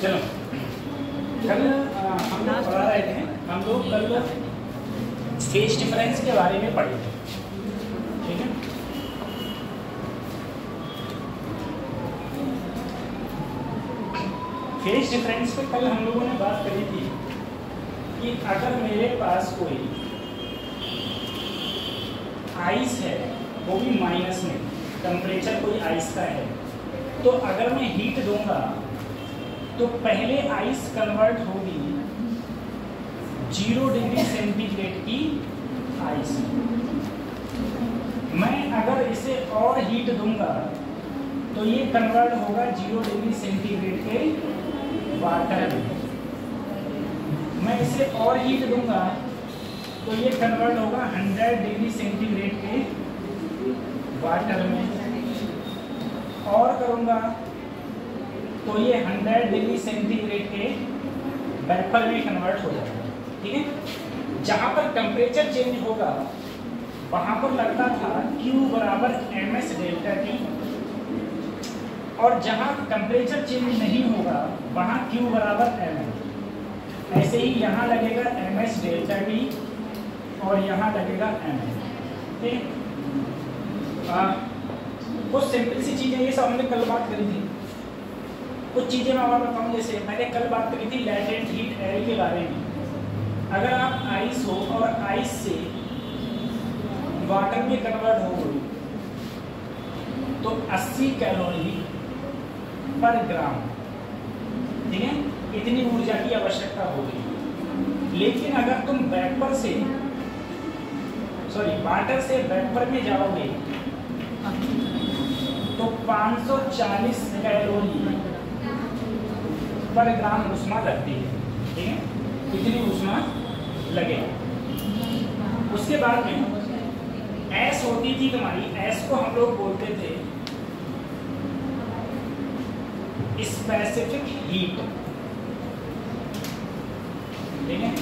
चलो कल हम लोग पढ़ा रहे थे, हम लोग कल फेज डिफरेंस के बारे में पढ़े थे, ठीक है। फेज डिफरेंस पे कल हम लोगों ने बात करी थी कि अगर मेरे पास कोई आइस है, वो भी माइनस में, टेम्परेचर कोई आइस का है, तो अगर मैं हीट दूंगा तो पहले आइस कन्वर्ट होगी 0 डिग्री सेंटीग्रेड की आइस। मैं अगर इसे और हीट दूंगा तो ये कन्वर्ट होगा 0 डिग्री सेंटीग्रेड के वाटर में। मैं इसे और हीट दूंगा तो ये कन्वर्ट होगा 100 डिग्री सेंटीग्रेड के वाटर में। और करूंगा तो ये 100 डिग्री सेंटीग्रेड के वेपर में कन्वर्ट हो जाएगा, ठीक है। जहां पर टेम्परेचर चेंज होगा वहां पर लगता था Q बराबर ms डेल्टा T, और जहां टेम्परेचर चेंज नहीं होगा वहां Q बराबर m। ऐसे ही यहाँ लगेगा ms डेल्टा T और यहाँ लगेगा m, ठीक है। कुछ सिंपल सी चीजें, ये सब हमने कल बात करी थी। कुछ चीजें मैं और बताऊँ, जैसे मैंने कल बात करी थी लैटेंट हीट एरे के बारे में। अगर आप आइस हो और आइस से वाटर में कन्वर्ट हो गई तो 80 कैलोरी पर ग्राम, ठीक है, इतनी ऊर्जा की आवश्यकता होगी। लेकिन अगर तुम वेपर से वाटर से वेपर में जाओगे तो 540 कैलोरी पर ग्राम ऊष्मा लगती है, ठीक है, इतनी ऊष्मा लगेगा। उसके बाद में एस होती थी तुम्हारी, एस को हम लोग बोलते थे स्पेसिफिक हीट, ठीक है।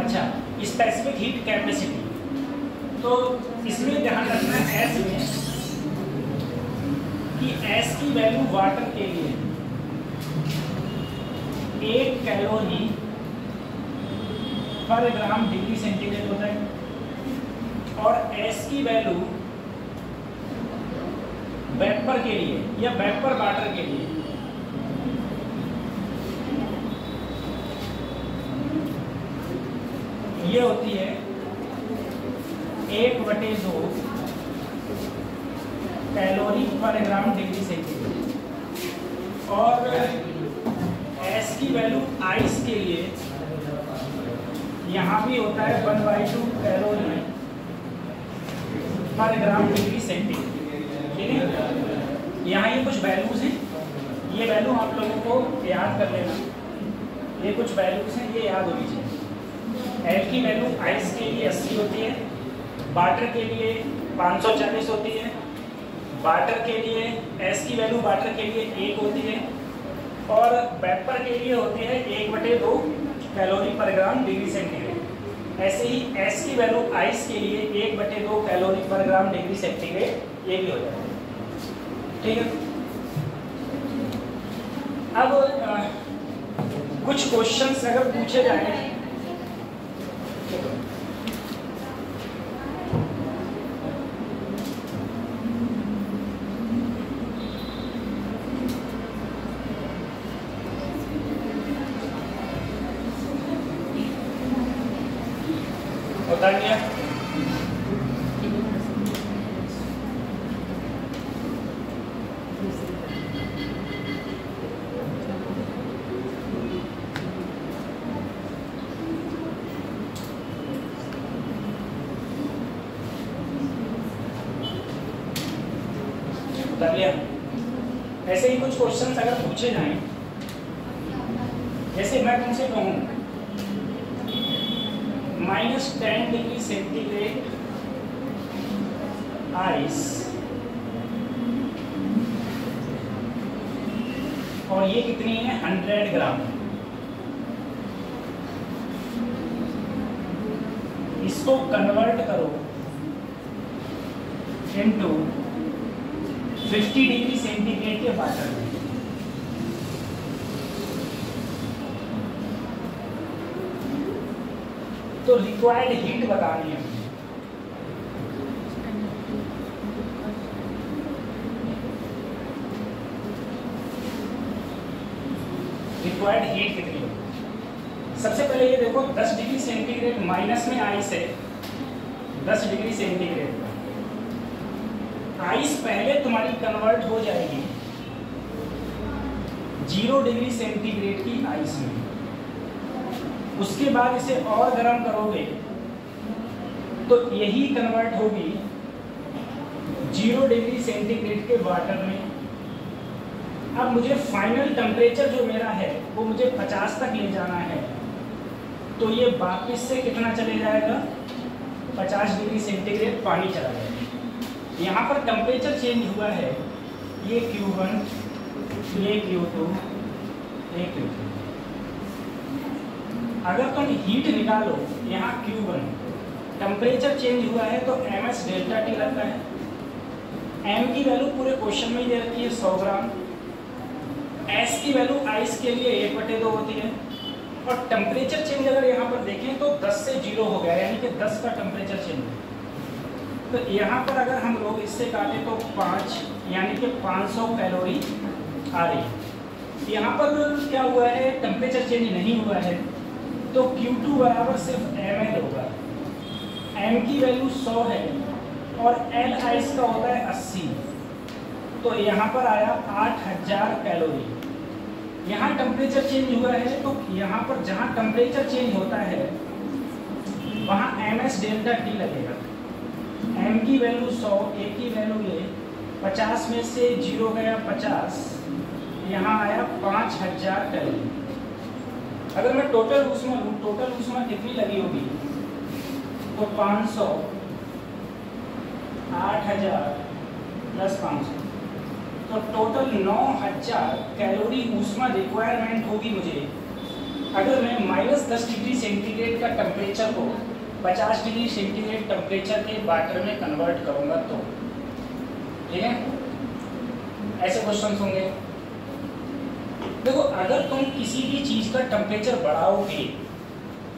अच्छा, स्पेसिफिक हीट कैपेसिटी, तो इसमें ध्यान रखना एस में कि एस की वैल्यू वाटर के लिए 1 कैलोरी पर ग्राम डिग्री सेंटीग्रेड होता है, और एस की वैल्यू वेपर के लिए या वेपर वाटर के लिए ये होती है 1/2 कैलोरी पर ग्राम डिग्री सेंटीग्रेड। और एस की वैल्यू आइस के लिए यहाँ भी होता है 1/2 कैलोरी पर ग्राम डिग्री सेंटीग्रेड, ठीक है। यहाँ ये कुछ वैल्यूज हैं, ये वैल्यू आप लोगों को याद कर लेना। ये कुछ वैल्यूज हैं, ये याद होनी चाहिए। एल की वैल्यू आइस के लिए 80 होती है, वाटर के लिए 540 होती है, वाटर के लिए एस की वैल्यू वाटर के लिए 1 होती है, और वेपर के लिए होती है 1/2 कैलोरी पर ग्राम डिग्री सेंटीग्रेड। ऐसे ही एस की वैल्यू आइस के लिए 1/2 कैलोरी पर ग्राम डिग्री सेंटीग्रेड, ये भी हो जाएगा, ठीक है। अब कुछ क्वेश्चंस अगर पूछे जाए बता दिया। बता दिया। ऐसे ही कुछ क्वेश्चंस अगर पूछे जाएं, जैसे मैं तुमसे कहूँ -10 डिग्री सेंटीग्रेड आइस, और ये कितनी है 100 ग्राम। इसको कन्वर्ट करो इनटू 50 डिग्री सेंटीग्रेड के वाटर में। तो रिक्वायर्ड हीट बतानी है मुझे। रिक्वायर्ड हीट कितनी होगी? सबसे पहले ये देखो 10 डिग्री सेंटीग्रेड माइनस में आइस है, 10 डिग्री सेंटीग्रेड आइस पहले तुम्हारी कन्वर्ट हो जाएगी 0 डिग्री सेंटीग्रेड की आइस में। उसके बाद इसे और गर्म करोगे तो यही कन्वर्ट होगी 0 डिग्री सेंटीग्रेड के वाटर में। अब मुझे फाइनल टेम्परेचर जो मेरा है वो मुझे 50 तक ले जाना है, तो ये वापस से कितना चले जाएगा? 50 डिग्री सेंटीग्रेड पानी चला जाएगा। यहाँ पर टेम्परेचर चेंज हुआ है, ये Q1, ये Q2, ये Q3। अगर तुम हीट निकालो यहाँ Q1, टेम्परेचर चेंज हुआ है तो ms डेल्टा टी लगता है। m की वैल्यू पूरे क्वेश्चन में ही दे रखी है 100 ग्राम। s की वैल्यू आइस के लिए 1/2 होती है। और टेम्परेचर चेंज अगर यहाँ पर देखें तो 10 से 0 हो गया, यानी कि 10 का टेम्परेचर चेंज है। तो यहाँ पर अगर हम लोग इससे काटें तो 5, यानी कि 500 कैलोरी आ रही है। यहाँ पर क्या हुआ है? टेम्परेचर चेंज नहीं हुआ है, तो Q2 बराबर सिर्फ ml होगा। m की वैल्यू 100 है और L आइस का होता है 80, तो यहाँ पर आया 8000 कैलोरी। यहाँ टेम्परेचर चेंज हुआ है, तो यहाँ पर जहाँ टेम्परेचर चेंज होता है वहाँ ms डेल्टा टी लगेगा। m की वैल्यू 100, a की वैल्यू ये 50 में से 0 गया 50, यहाँ आया 5000 कैलोरी। अगर मैं टोटल ऊष्मा लूँ, टोटल ऊष्मा कितनी लगी होगी? तो 500, 8000 प्लस 500, तो टोटल 9000 कैलोरी ऊष्मा रिक्वायरमेंट होगी मुझे अगर मैं -10 डिग्री सेंटीग्रेड का टेम्परेचर को 50 डिग्री सेंटीग्रेड टेम्परेचर के वाटर में कन्वर्ट करूंगा तो। ठीक है, ऐसे क्वेश्चंस होंगे। देखो, अगर तुम किसी भी चीज़ का टेम्परेचर बढ़ाओगे,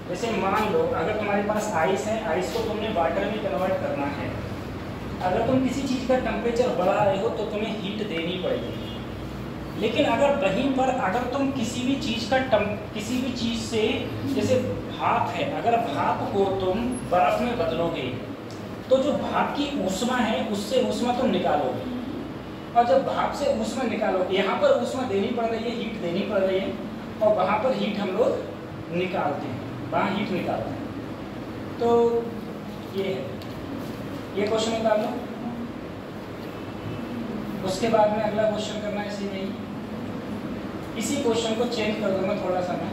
जैसे मान लो अगर तुम्हारे पास आइस है, आइस को तुमने वाटर में कन्वर्ट करना है, अगर तुम किसी चीज़ का टेम्परेचर बढ़ा रहे हो तो तुम्हें हीट देनी पड़ेगी। लेकिन अगर वहीं पर अगर तुम किसी भी चीज़ से, जैसे भाप है, अगर भाप को तुम बर्फ़ में बदलोगे तो जो भाप की ऊष्मा है उससे ऊष्मा तुम निकालोगे, और जब भाप से ऊष्मा निकालोगे, यहाँ पर ऊष्मा देनी पड़ रही है, हीट देनी पड़ रही है, और वहाँ पर हीट हम लोग निकालते हैं, वहाँ हीट निकालते हैं। तो ये है, ये क्वेश्चन निकाल लो। उसके बाद में अगला क्वेश्चन करना है सीधे ही। इसी क्वेश्चन को चेंज कर दूंगा थोड़ा सा मैं।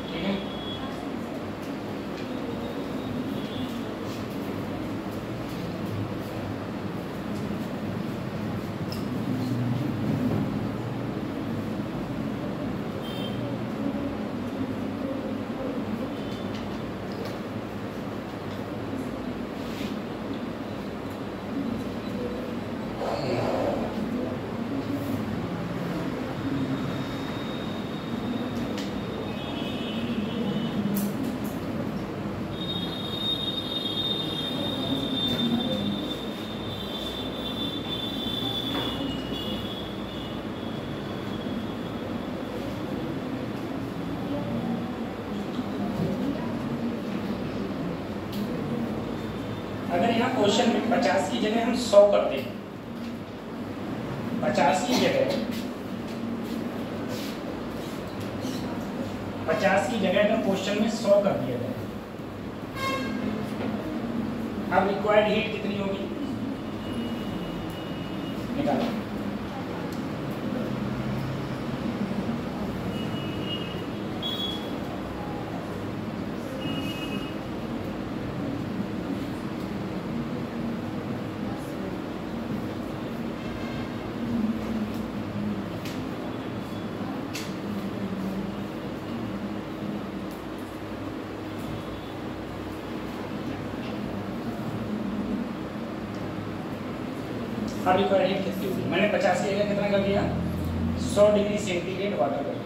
ठीक है, अगर यहाँ क्वेश्चन में 50 की जगह हम 100 करते हैं, 50 की जगह अगर क्वेश्चन में 100 कर दिया जाए, अब रिक्वायर्ड हीट कितनी होगी निकालो। रिक्वायर्ड हीट कितनी होगी? मैंने 50 की जगह कितना कर दिया? 100 डिग्री सेंटीग्रेड वाटर कर दिया।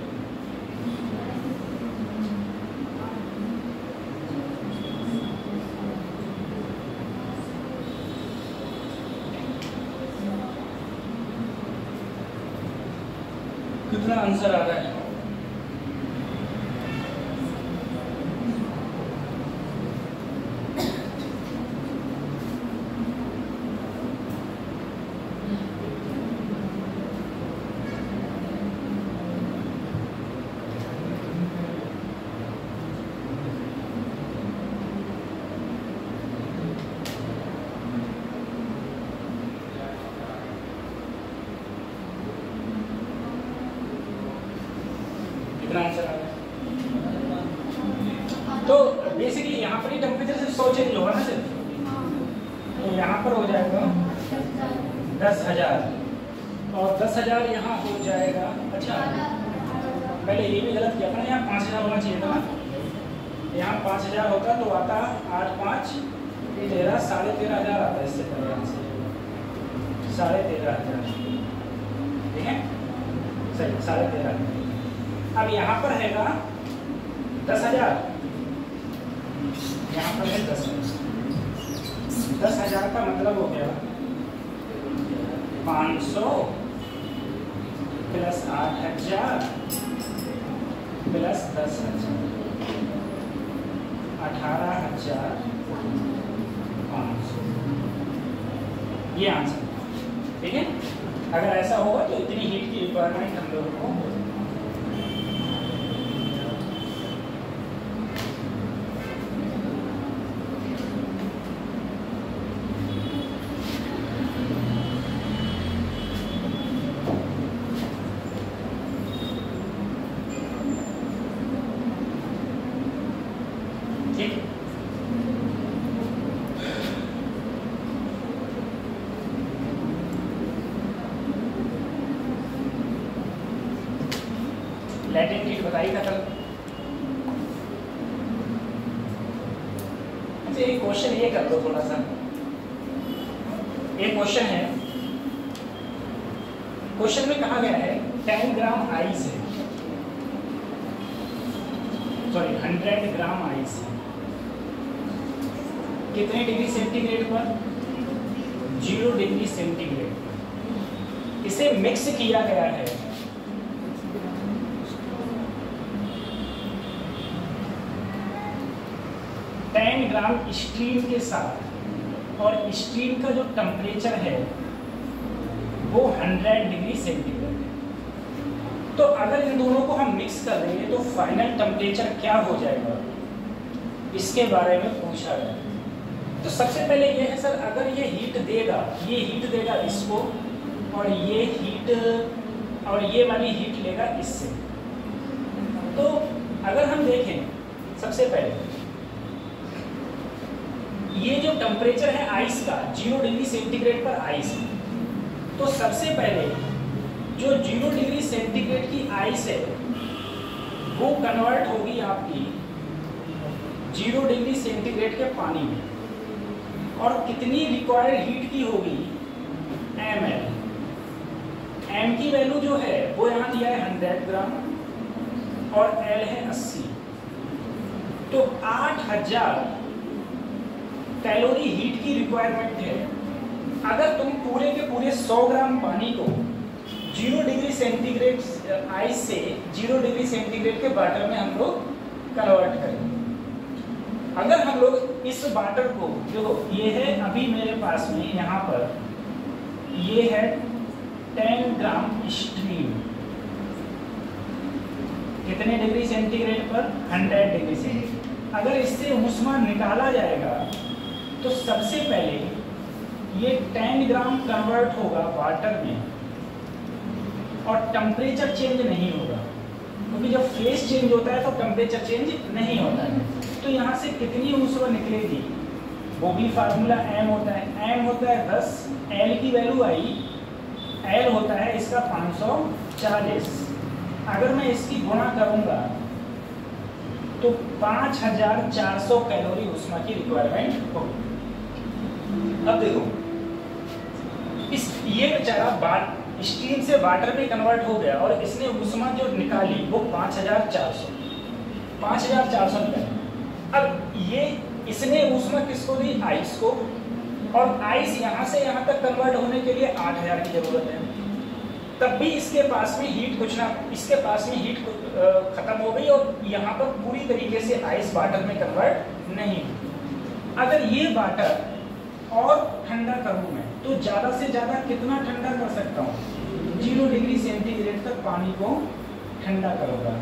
कितना आंसर आ रहा है? आंसर आ गया। तो बेसिकली यहाँ पर ही टेम्परेचर सिर्फ 100 चेंज होगा ना सिर्फ, तो यहाँ पर हो जाएगा 10,000 और 10,000 यहाँ हो जाएगा। अच्छा पहले ये भी गलत किया था ना, यहाँ 5,000 होना चाहिए था ना, यहाँ 5,000 होता तो आता 8 5 13 13,500 आता, इससे पहले आंसर 13,500। ठीक है सही 13,500। अब यहाँ पर हैगा 10,000, यहाँ पर है 10,000 का मतलब हो गया 500 प्लस 8,000 प्लस 10,000 18,500। ये आंसर। ठीक है, अगर ऐसा होगा तो इतनी हीट की रिक्वायरमेंट हम लोगों को लैटेंट हीट बताई था कल। अच्छा एक क्वेश्चन ये कर दो थोड़ा सा, एक क्वेश्चन है, क्वेश्चन में कहा गया है 10 ग्राम आइस है, सॉरी 100 ग्राम आइस है, कितने डिग्री सेंटीग्रेड पर? 0 डिग्री सेंटीग्रेड पर इसे मिक्स किया गया है। ग्राम स्टीम के साथ, और स्टीम का जो टेम्परेचर है वो 100 डिग्री सेंटीग्रेड है। तो अगर इन दोनों को हम मिक्स कर देंगे तो फाइनल टेम्परेचर क्या हो जाएगा, इसके बारे में पूछा गया। तो सबसे पहले ये है सर, अगर ये हीट देगा इसको, और ये हीट और ये वाली हीट लेगा इससे। तो अगर हम देखें सबसे पहले ये जो टेम्परेचर है आइस का 0 डिग्री सेंटीग्रेड पर आइस है, तो सबसे पहले जो 0 डिग्री सेंटीग्रेड की आइस है वो कन्वर्ट होगी आपकी 0 डिग्री सेंटीग्रेड के पानी में, और कितनी रिक्वायर्ड हीट की होगी ml। m की वैल्यू जो है वो यहाँ दिया है 100 ग्राम और l है 80, तो 8,000 कैलोरी हीट की रिक्वायरमेंट है। अगर तुम पूरे के पूरे 100 ग्राम पानी को 0 डिग्री सेंटीग्रेड आइस से 0 डिग्री सेंटीग्रेड के वाटर में हम लोग कन्वर्ट करें, अगर हम लोग इस वाटर को, देखो ये है अभी मेरे पास में यहाँ पर ये है 10 ग्राम स्ट्रीम, कितने डिग्री सेंटीग्रेड पर? 100 डिग्री सेंटीग्रेड। अगर इससे ऊष्मा निकाला जाएगा तो सबसे पहले ये 10 ग्राम कन्वर्ट होगा वाटर में, और टेम्परेचर चेंज नहीं होगा, क्योंकि जब फेस चेंज होता है तो टेम्परेचर चेंज नहीं होता है। तो यहाँ से कितनी ऊष्मा निकलेगी, वो भी फार्मूला m होता है, m होता है 10, l की वैल्यू आई, l होता है इसका 540। अगर मैं इसकी गुणा करूँगा तो 5,400 कैलोरी ऊष्मा की रिक्वायरमेंट होगी। अब देखो ये बेचारा स्टीम से वाटर में कन्वर्ट हो गया, और इसने ऊष्मा जो निकाली वो 5,400 निकाली। अब ये इसने ऊष्मा किसको दी? आइस को, और आइस यहाँ से यहाँ तक कन्वर्ट होने के लिए 8,000 की जरूरत है। तब भी इसके पास में हीट कुछ ना, इसके पास में हीट खत्म हो गई और यहाँ पर पूरी तरीके से आइस वाटर में कन्वर्ट नहीं हुई। अगर ये वाटर और ठंडा करूँ मैं तो ज़्यादा से ज़्यादा कितना ठंडा कर सकता हूँ? 0 डिग्री सेंटीग्रेड तक पानी को ठंडा करूँगा।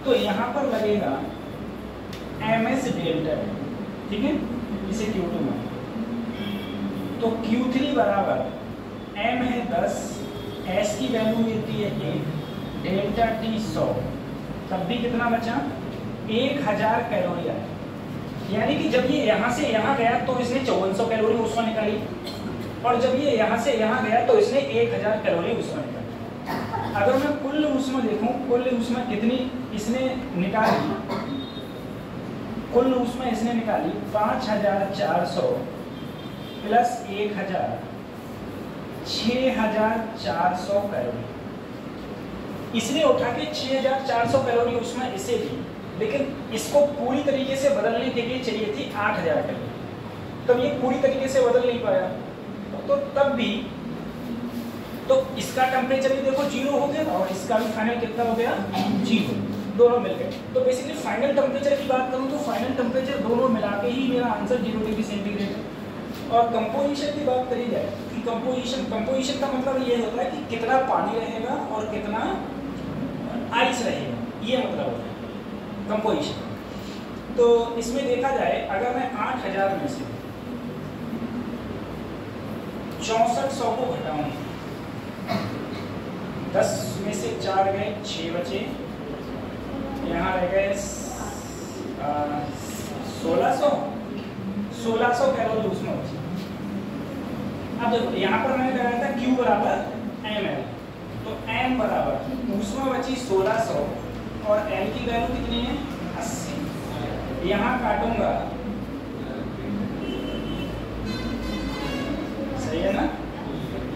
तो यहाँ पर लगेगा ms डेल्टा, ठीक है, इसे Q2 में, तो Q3 बराबर m है 10, s की वैल्यू मिलती है 1, डेल्टा T 100, तब भी कितना बचा? 1000 कैलोरी आया। यानी कि जब ये यहाँ से यहाँ गया तो इसने 5400 कैलोरी ऊष्मा निकाली, और जब ये यहाँ से यहाँ गया तो इसने 1000 कैलोरी ऊष्मा निकाली। अगर मैं कुल ऊष्मा देखूं, कुल ऊष्मा कितनी इसने निकाली? कुल ऊष्मा इसने निकाली 5400 प्लस 1000, 6400 कैलोरी। इसने उठा के 6400 कैलोरी ऊष्मा इसे दी, लेकिन इसको पूरी तरीके से बदलने के लिए चाहिए थी 8000 कैलोरी। तब ये पूरी तरीके से बदल नहीं पाया, तो तब भी तो इसका टेम्परेचर भी देखो 0 हो गया और इसका भी फाइनल कितना हो गया? 0, दोनों मिल गए। तो बेसिकली फाइनल टेम्परेचर की बात करूं तो फाइनल टेम्परेचर दोनों मिला के ही मेरा आंसर 0 डिग्री सेंटीग्रेड है। और कंपोजिशन की बात करी जाए कि कंपोजिशन का मतलब ये होता है कि कितना पानी रहेगा और कितना आइस रहेगा, ये मतलब होता है कंपोजिशन। तो इसमें देखा जाए, अगर मैं 8000 में से 6400 को घटाऊं, 10 में से 4 गए, 6 बचे, यहाँ रह गए 1600 कैलोरी ऊष्मा बची। अब देखो यहाँ पर मैंने लगाया था Q बराबर ml, तो m बराबर ऊष्मा बची 1600 और l की वैल्यू कितनी है? 80। यहाँ काटूंगा, सही है ना?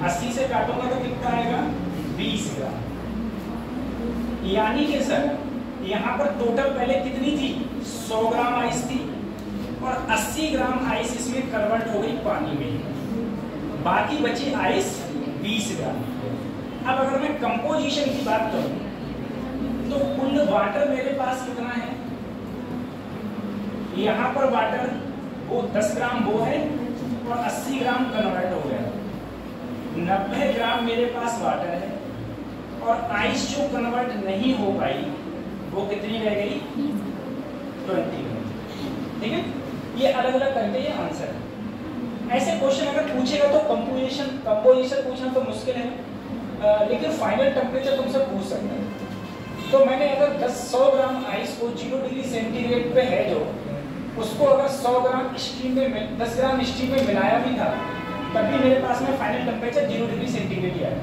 80 से काटूंगा तो कितना आएगा? 20 ग्राम। यानी कि सर यहाँ पर टोटल पहले कितनी थी? 100 ग्राम आइस थी और 80 ग्राम आइस इसमें कन्वर्ट हो गई पानी में, बाकी बची आइस 20 ग्राम। अब अगर मैं कंपोजिशन की बात करूं तो कुल वाटर मेरे पास कितना है? यहाँ पर वाटर वो 10 ग्राम वो है और 80 ग्राम कन्वर्ट हो गया, 90 ग्राम मेरे पास वाटर है, और आइस जो कन्वर्ट नहीं हो पाई वो कितनी रह गई? 20 ग्राम। ठीक है, ये अलग अलग करके ये आंसर है। ऐसे क्वेश्चन अगर पूछेगा तो कंपोजिशन पूछना तो मुश्किल है, लेकिन फाइनल टेम्परेचर तुमसे पूछ सकता है। तो मैंने अगर 100 ग्राम आइस को 0 डिग्री सेंटीग्रेड पे है जो, उसको अगर 100 ग्राम स्टीम में 10 ग्राम स्टीम में मिलाया भी था, तभी मेरे पास में फाइनल टेम्परेचर 0 डिग्री सेंटीग्रेड ही आया।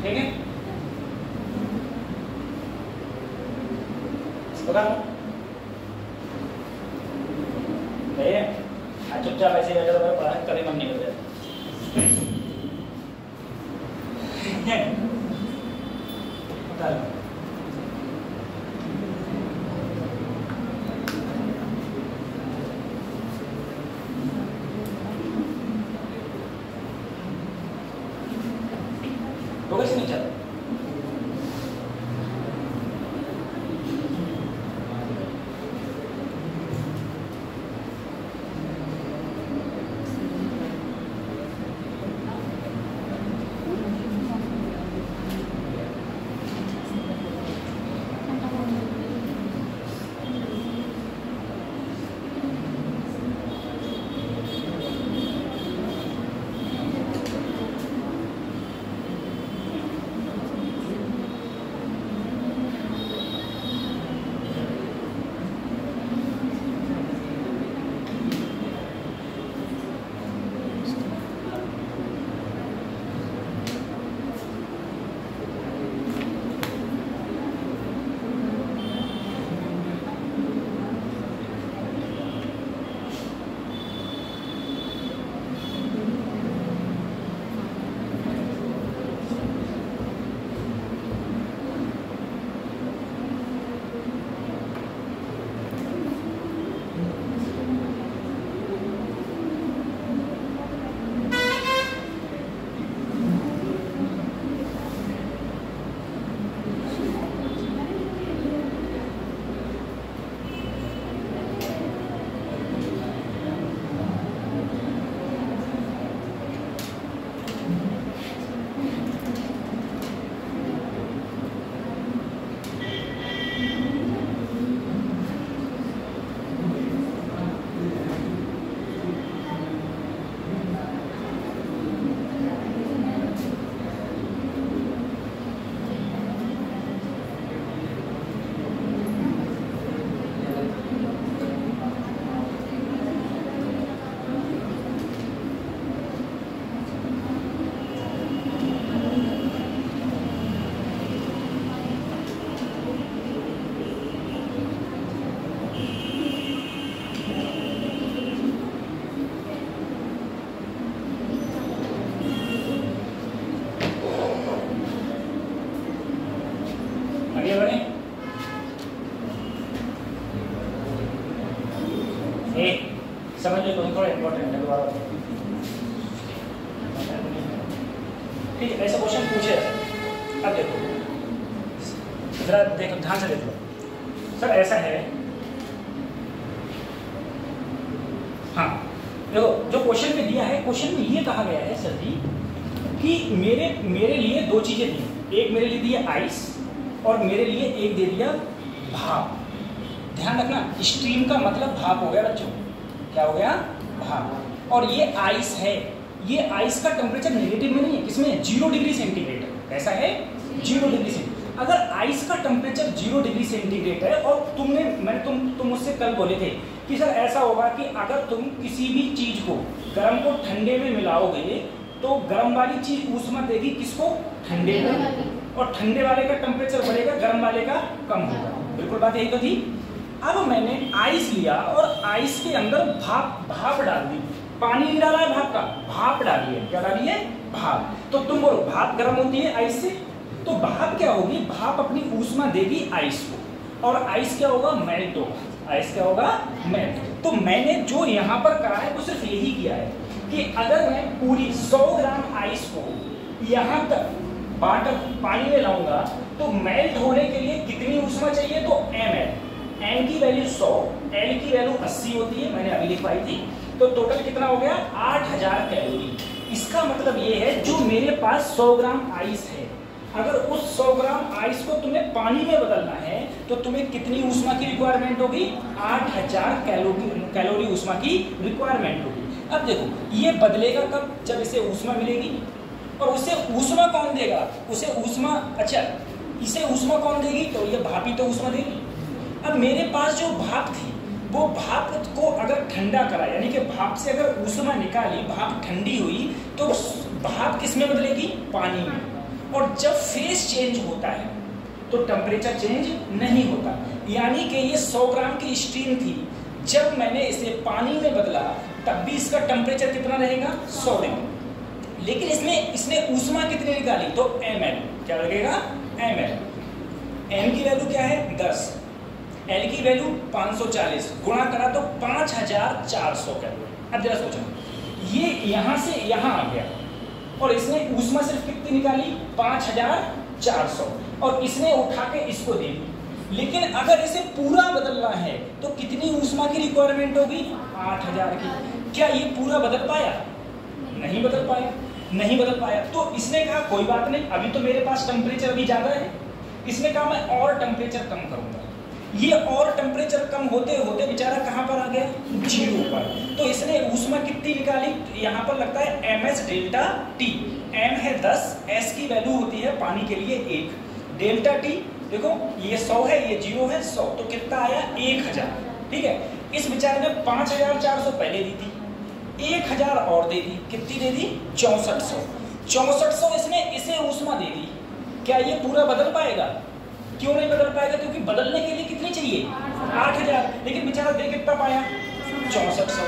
ठीक है, बताओ भैया, आज चुपचाप ऐसे बैठा तो पढ़ा कभी मन नहीं करता। तो कैसे नहीं चलता? चलो थोड़ा इंपॉर्टेंट है, दोबारा ठीक है, ऐसा क्वेश्चन पूछे जा सकता। अब देखो जरा देखो, ध्यान से देखो सर, ऐसा है, हाँ देखो जो क्वेश्चन में दिया है, क्वेश्चन में ये कहा गया है सर जी कि मेरे लिए दो चीजें दी, एक मेरे लिए दिया आइस और मेरे लिए एक दे दिया भाप। ध्यान रखना, स्ट्रीम का मतलब भाप हो गया बच्चों, क्या हो गया, भाप। और ये आइस है, ये आइस का टेम्परेचर नेगेटिव में नहीं है, किसमें, 0 डिग्री सेंटीग्रेड है, ऐसा है 0 डिग्री सेंटीग्रेड। अगर आइस का टेम्परेचर 0 डिग्री सेंटीग्रेड है और तुम मुझसे कल बोले थे कि सर ऐसा होगा कि अगर तुम किसी भी चीज को गर्म को ठंडे में मिलाओगे तो गर्म वाली चीज ऊष्मा देगी किसको, ठंडे में, और ठंडे वाले का टेम्परेचर बढ़ेगा, गर्म वाले का कम होगा। बिल्कुल बात यही तो थी। अब मैंने आइस लिया और आइस के अंदर भाप डाल दी, पानी नहीं डाला है भाप का, भाप डाली है, क्या डाली है, भाप। तो तुम बोलो भाप गर्म होती है आइस से, तो भाप क्या होगी, भाप अपनी ऊष्मा देगी आइस को, और आइस क्या होगा, मेल्ट होगा, आइस क्या होगा, मेल्ट। तो मैंने जो यहाँ पर करा है वो सिर्फ यही किया है कि अगर मैं पूरी 100 ग्राम आइस को यहाँ तक वाटर पानी में लाऊंगा तो मेल्ट होने के लिए कितनी ऊष्मा चाहिए, तो ml, m की वैल्यू 100, l की वैल्यू 80 होती है, मैंने अभी लिखवाई थी। तो टोटल कितना हो गया, 8000 कैलोरी। इसका मतलब ये है जो मेरे पास 100 ग्राम आइस है, अगर उस 100 ग्राम आइस को तुम्हें पानी में बदलना है तो तुम्हें कितनी ऊष्मा की रिक्वायरमेंट होगी, 8000 कैलोरी ऊष्मा की रिक्वायरमेंट होगी। अब देखो ये बदलेगा कब, जब इसे ऊष्मा मिलेगी, और उसे ऊष्मा कौन देगा, उसे ऊष्मा, अच्छा इसे ऊष्मा कौन देगी, तो ये भाप ही तो ऊष्मा देगी। अब मेरे पास जो भाप थी वो भाप को अगर ठंडा करा, यानी कि भाप से अगर ऊष्मा निकाली, भाप ठंडी हुई तो भाप किस में बदलेगी, पानी में। और जब फेज चेंज होता है तो टेम्परेचर चेंज नहीं होता, यानी कि ये 100 ग्राम की स्ट्रीम थी, जब मैंने इसे पानी में बदला तब भी इसका टेम्परेचर कितना रहेगा, 100 डिग्री। लेकिन इसने ऊष्मा कितनी निकाली, तो ml, क्या लगेगा, ml। m की वैल्यू क्या है, 10, l की वैल्यू 540, गुणा करा तो 5400 कैलोरी। अब जरा सोचो, ये यहां से यहां आ गया और इसने ऊष्मा सिर्फ कितनी निकाली, 5400, और इसने उठा के इसको दे दी। लेकिन अगर इसे पूरा बदलना है तो कितनी ऊष्मा की रिक्वायरमेंट होगी, 8000 की। क्या ये पूरा बदल पाया, नहीं बदल पाया, नहीं बदल पाया। तो इसने कहा कोई बात नहीं, अभी तो मेरे पास टेम्परेचर अभी ज्यादा है, इसने कहा मैं और टेम्परेचर कम करूंगा। ये और टेम्परेचर कम होते होते बेचारा कहां पर आ गया, 0 पर। तो इसने ऊष्मा कितनी निकाली, यहाँ पर लगता है ms डेल्टा t, m है 10, s की वैल्यू होती है पानी के लिए 1, डेल्टा t देखो ये 100 है, ये 0 है, 100, तो कितना आया, 1000। ठीक है, इस बेचारे ने 5400 पहले दी थी, 1000 और दे दी, कितनी दे दी, 6400। 6400 इसने इसे ऊष्मा दे दी। क्या ये पूरा बदल पाएगा, क्यों नहीं बदल पाएगा, क्योंकि बदलने के लिए कितनी चाहिए, 8000, लेकिन बेचारा दे कितना पाया, 6400।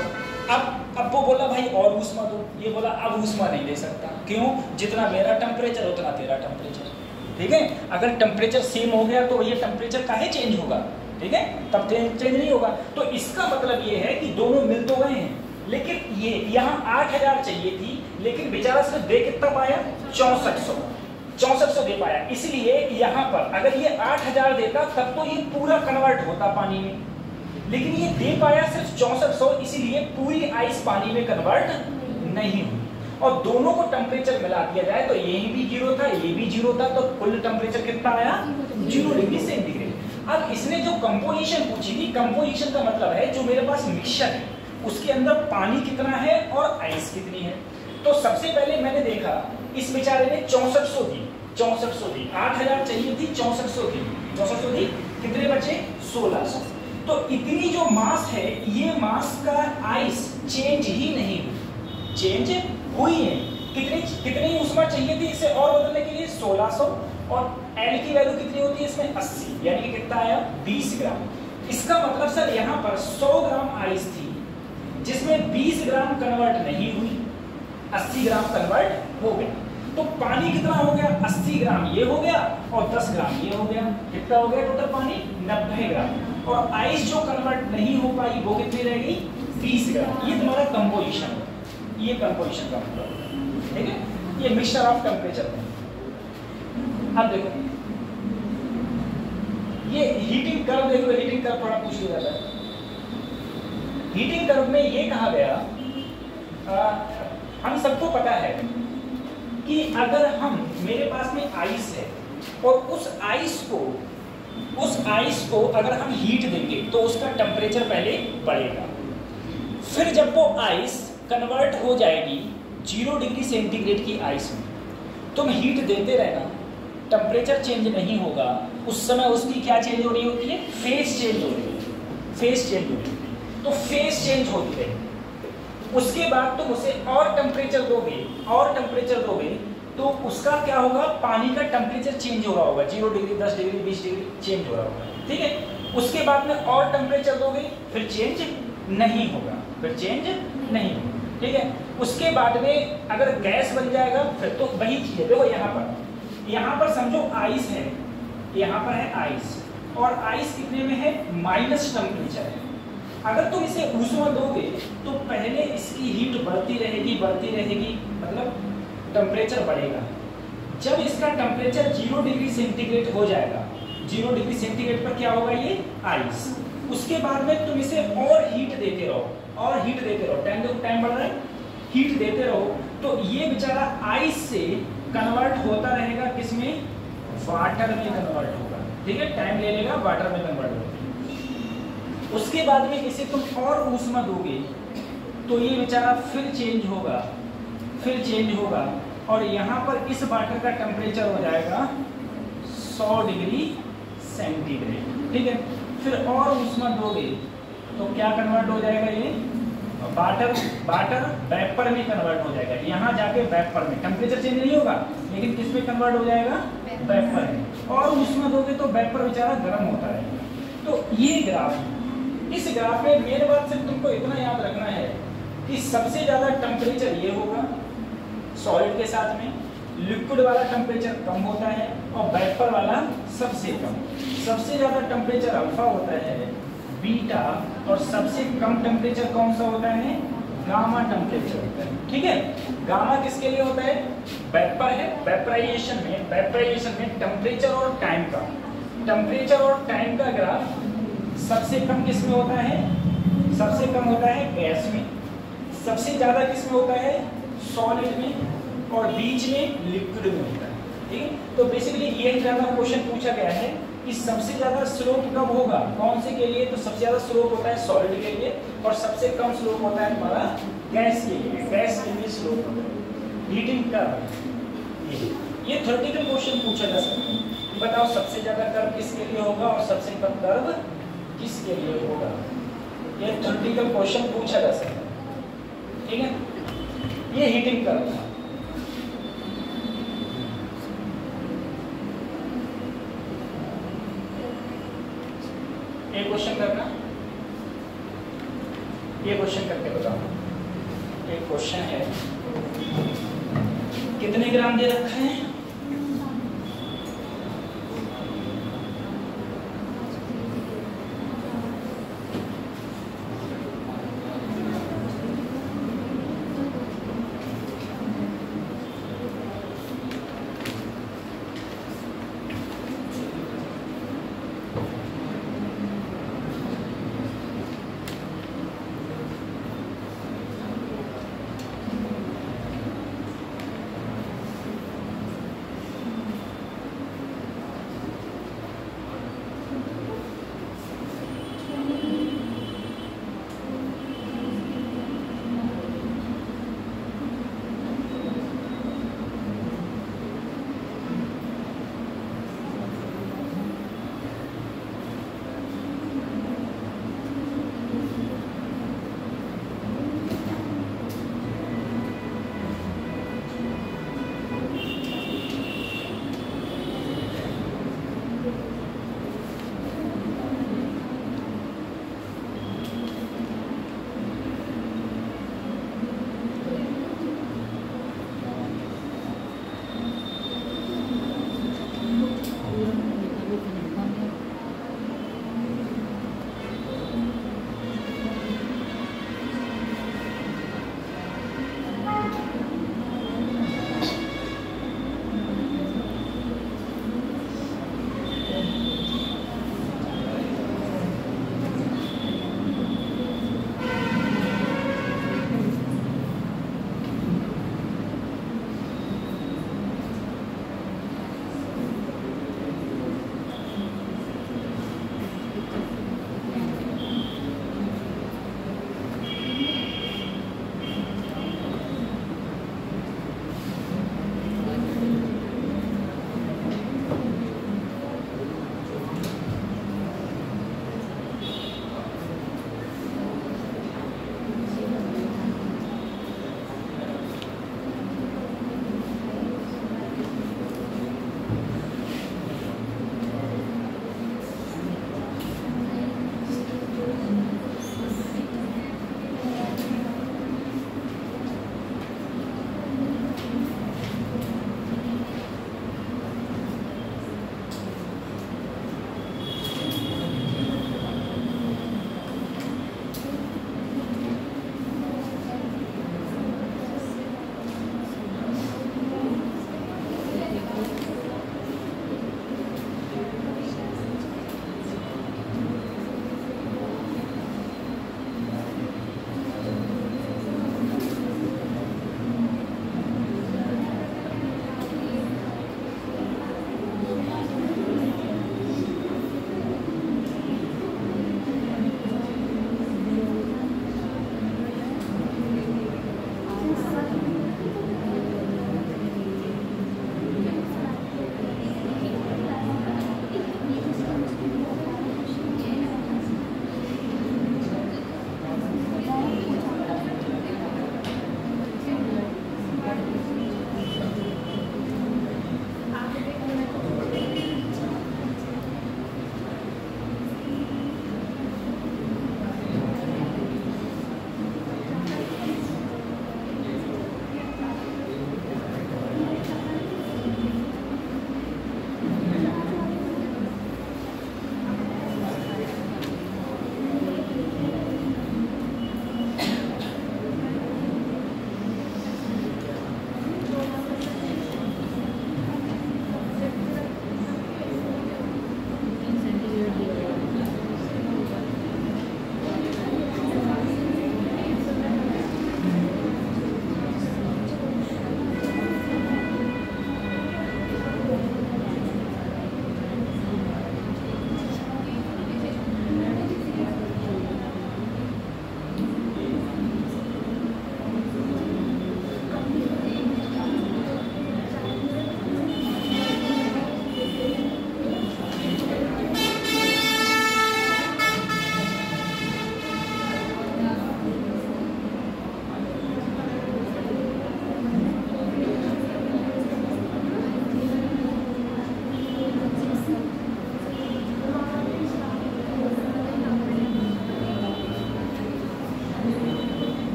अब वो बोला भाई और ऊष्मा दो, ये बोला अब ऊष्मा नहीं दे सकता, क्यों, जितना मेरा टेम्परेचर उतना तेरा टेम्परेचर। ठीक है, अगर टेम्परेचर सेम हो गया तो ये टेम्परेचर काहे चेंज होगा, ठीक है, तब चेंज नहीं होगा। तो इसका मतलब ये है कि दोनों मिल तो गए हैं, लेकिन ये यहाँ 8000 चाहिए थी, लेकिन बेचारा सिर्फ दे कितना पाया, 6400 दे पाया। इसलिए यहाँ पर अगर ये 8000 देता तब तो ये पूरा कन्वर्ट होता पानी में, लेकिन ये दे पाया सिर्फ 6400, इसीलिए पूरी आइस पानी में कन्वर्ट नहीं हुई। और दोनों को टेम्परेचर मिला दिया जाए तो ये भी 0 था, ये भी 0 था, तो कुल टेम्परेचर कितना आया, 0 डिग्री सेंटीग्रेड। अब इसने जो कंपोजिशन पूछी थी, कंपोजिशन का मतलब है जो मेरे पास मिक्सचर है उसके अंदर पानी कितना है और आइस कितनी है। तो सबसे पहले मैंने देखा इस बेचारे ने 6400 दी, 8000 चाहिए थी, 6400 दी, कितने बचे, 1600। तो इतनी जो मास है, ये मास का आइस चेंज ही नहीं हुई, चेंज हुई है। कितनी ऊष्मा चाहिए थी इसे और बदलने के लिए, 1600, और L की वैल्यू कितनी होती है इसमें, 80, यानी कि कितना आया, 20 ग्राम। इसका मतलब सर यहाँ पर 100 ग्राम आइस थी जिसमें 20 ग्राम कन्वर्ट नहीं हुई, 80 ग्राम कन्वर्ट हो गया। तो पानी कितना हो गया, 80 ग्राम ये हो गया और 10 ग्राम ये हो गया, कितना हो गया टोटल पानी, 90 ग्राम। और आइस जो कन्वर्ट नहीं हो पाई वो कितनी रहेगी, 30 ग्राम, ये तुम्हारा कंपोजिशन होगा, ये कंपोजिशन का मतलब होगा, ठीक है, ये मिक्सचर ऑफ टेम्परेचर है। अब देखो ये हीटिंग कर्व, देखो हीटिंग कर्व थोड़ा पूछ लिया जाता है। हीटिंग कर्व में ये कहा गया, हम सबको पता है कि अगर हम, मेरे पास में आइस है और उस आइस को अगर हम हीट देंगे तो उसका टेम्परेचर पहले बढ़ेगा, फिर जब वो आइस कन्वर्ट हो जाएगी 0 डिग्री सेंटीग्रेड की आइस में, तुम हीट देते रहना, टेम्परेचर चेंज नहीं होगा, उस समय उसकी क्या चेंज हो रही होती है, फेज चेंज हो रही है, फेज चेंज हो रही है, तो फेज चेंज होती रहेगी। उसके बाद तुम उसे और टेम्परेचर दोगे तो उसका क्या होगा, पानी का टेम्परेचर चेंज हो रहा होगा, 0 डिग्री 10 डिग्री 20 डिग्री चेंज हो रहा होगा, ठीक है। उसके बाद में और टेम्परेचर दोगे फिर चेंज नहीं होगा, ठीक है। उसके बाद में अगर गैस बन जाएगा फिर तो वही चीज है। देखो यहाँ पर समझो आइस है, यहाँ पर है आइस, और आइस कितने में है, माइनस टेम्परेचर है। अगर तुम इसे ऊष्मा दोगे तो पहले इसकी हीट बढ़ती रहेगी, मतलब टेम्परेचर बढ़ेगा। जब इसका टेम्परेचर 0 डिग्री सेंटीग्रेड हो जाएगा, 0 डिग्री सेंटीग्रेड पर क्या होगा, ये आइस, उसके बाद में तुम इसे और हीट देते रहो, टाइम बढ़ रहा है, हीट देते रहो, तो ये बेचारा आइस से कन्वर्ट होता रहेगा, किसमें, वाटर में कन्वर्ट होगा, ठीक है, टाइम ले लेगा, वाटर में कन्वर्ट होगा। उसके बाद में इसे तुम और ऊष्मा दोगे तो ये बेचारा फिर चेंज होगा, और यहाँ पर इस वाटर का टेम्परेचर हो जाएगा 100 डिग्री सेंटीग्रेड, ठीक है। फिर और ऊष्मा दोगे तो क्या कन्वर्ट हो जाएगा, ये वाटर वेपर में कन्वर्ट हो जाएगा, यहाँ जाके वेपर में, टेम्परेचर चेंज नहीं होगा लेकिन किस में कन्वर्ट हो जाएगा, वेपर में। और ऊष्मा दोगे तो वेपर बेचारा गर्म होता रहेगा। तो ये ग्राफ, इस ग्राफ में मेन बात सिर्फ तुमको इतना याद रखना है कि सबसे ज्यादा टेम्परेचर ये होगा सॉलिड के साथ में, लिक्विड वाला टेम्परेचर कम होता है और वेपर वाला सबसे कम। सबसे ज्यादा टेम्परेचर अल्फा होता है, बीटा, और सबसे कम टेम्परेचर कौन सा होता है, गामा टेम्परेचर होता है, ठीक है। गामा किसके लिए होता है, वेपर है, वेपराइजेशन में टेम्परेचर और टाइम का ग्राफ सबसे कम किस में होता है, सबसे कम होता है गैस में, सबसे ज्यादा किस में होता है, सॉलिड में, और बीच में लिक्विड में होता है, ठीक है। तो बेसिकली ये ज्यादा क्वेश्चन पूछा गया है कि सबसे ज्यादा स्लोप कब होगा, कौन से के लिए, तो सबसे ज्यादा स्लोप होता है सॉलिड के लिए, और सबसे कम स्लोप होता है हमारा गैस के लिए स्लोप होता है। हीटिंग कर्व, ये थ्योरेटिकल क्वेश्चन पूछा जा सकता है, बताओ सबसे ज्यादा कर्व किसके लिए होगा और सबसे कम कर्व किसके लिए होगा, ये थ्योरेटिकल क्वेश्चन पूछा जा सकता है, ठीक है। ये हीटिंग कर्व था। एक क्वेश्चन करना, ये क्वेश्चन करके बताओ। एक क्वेश्चन है, कितने ग्राम दे रखा है,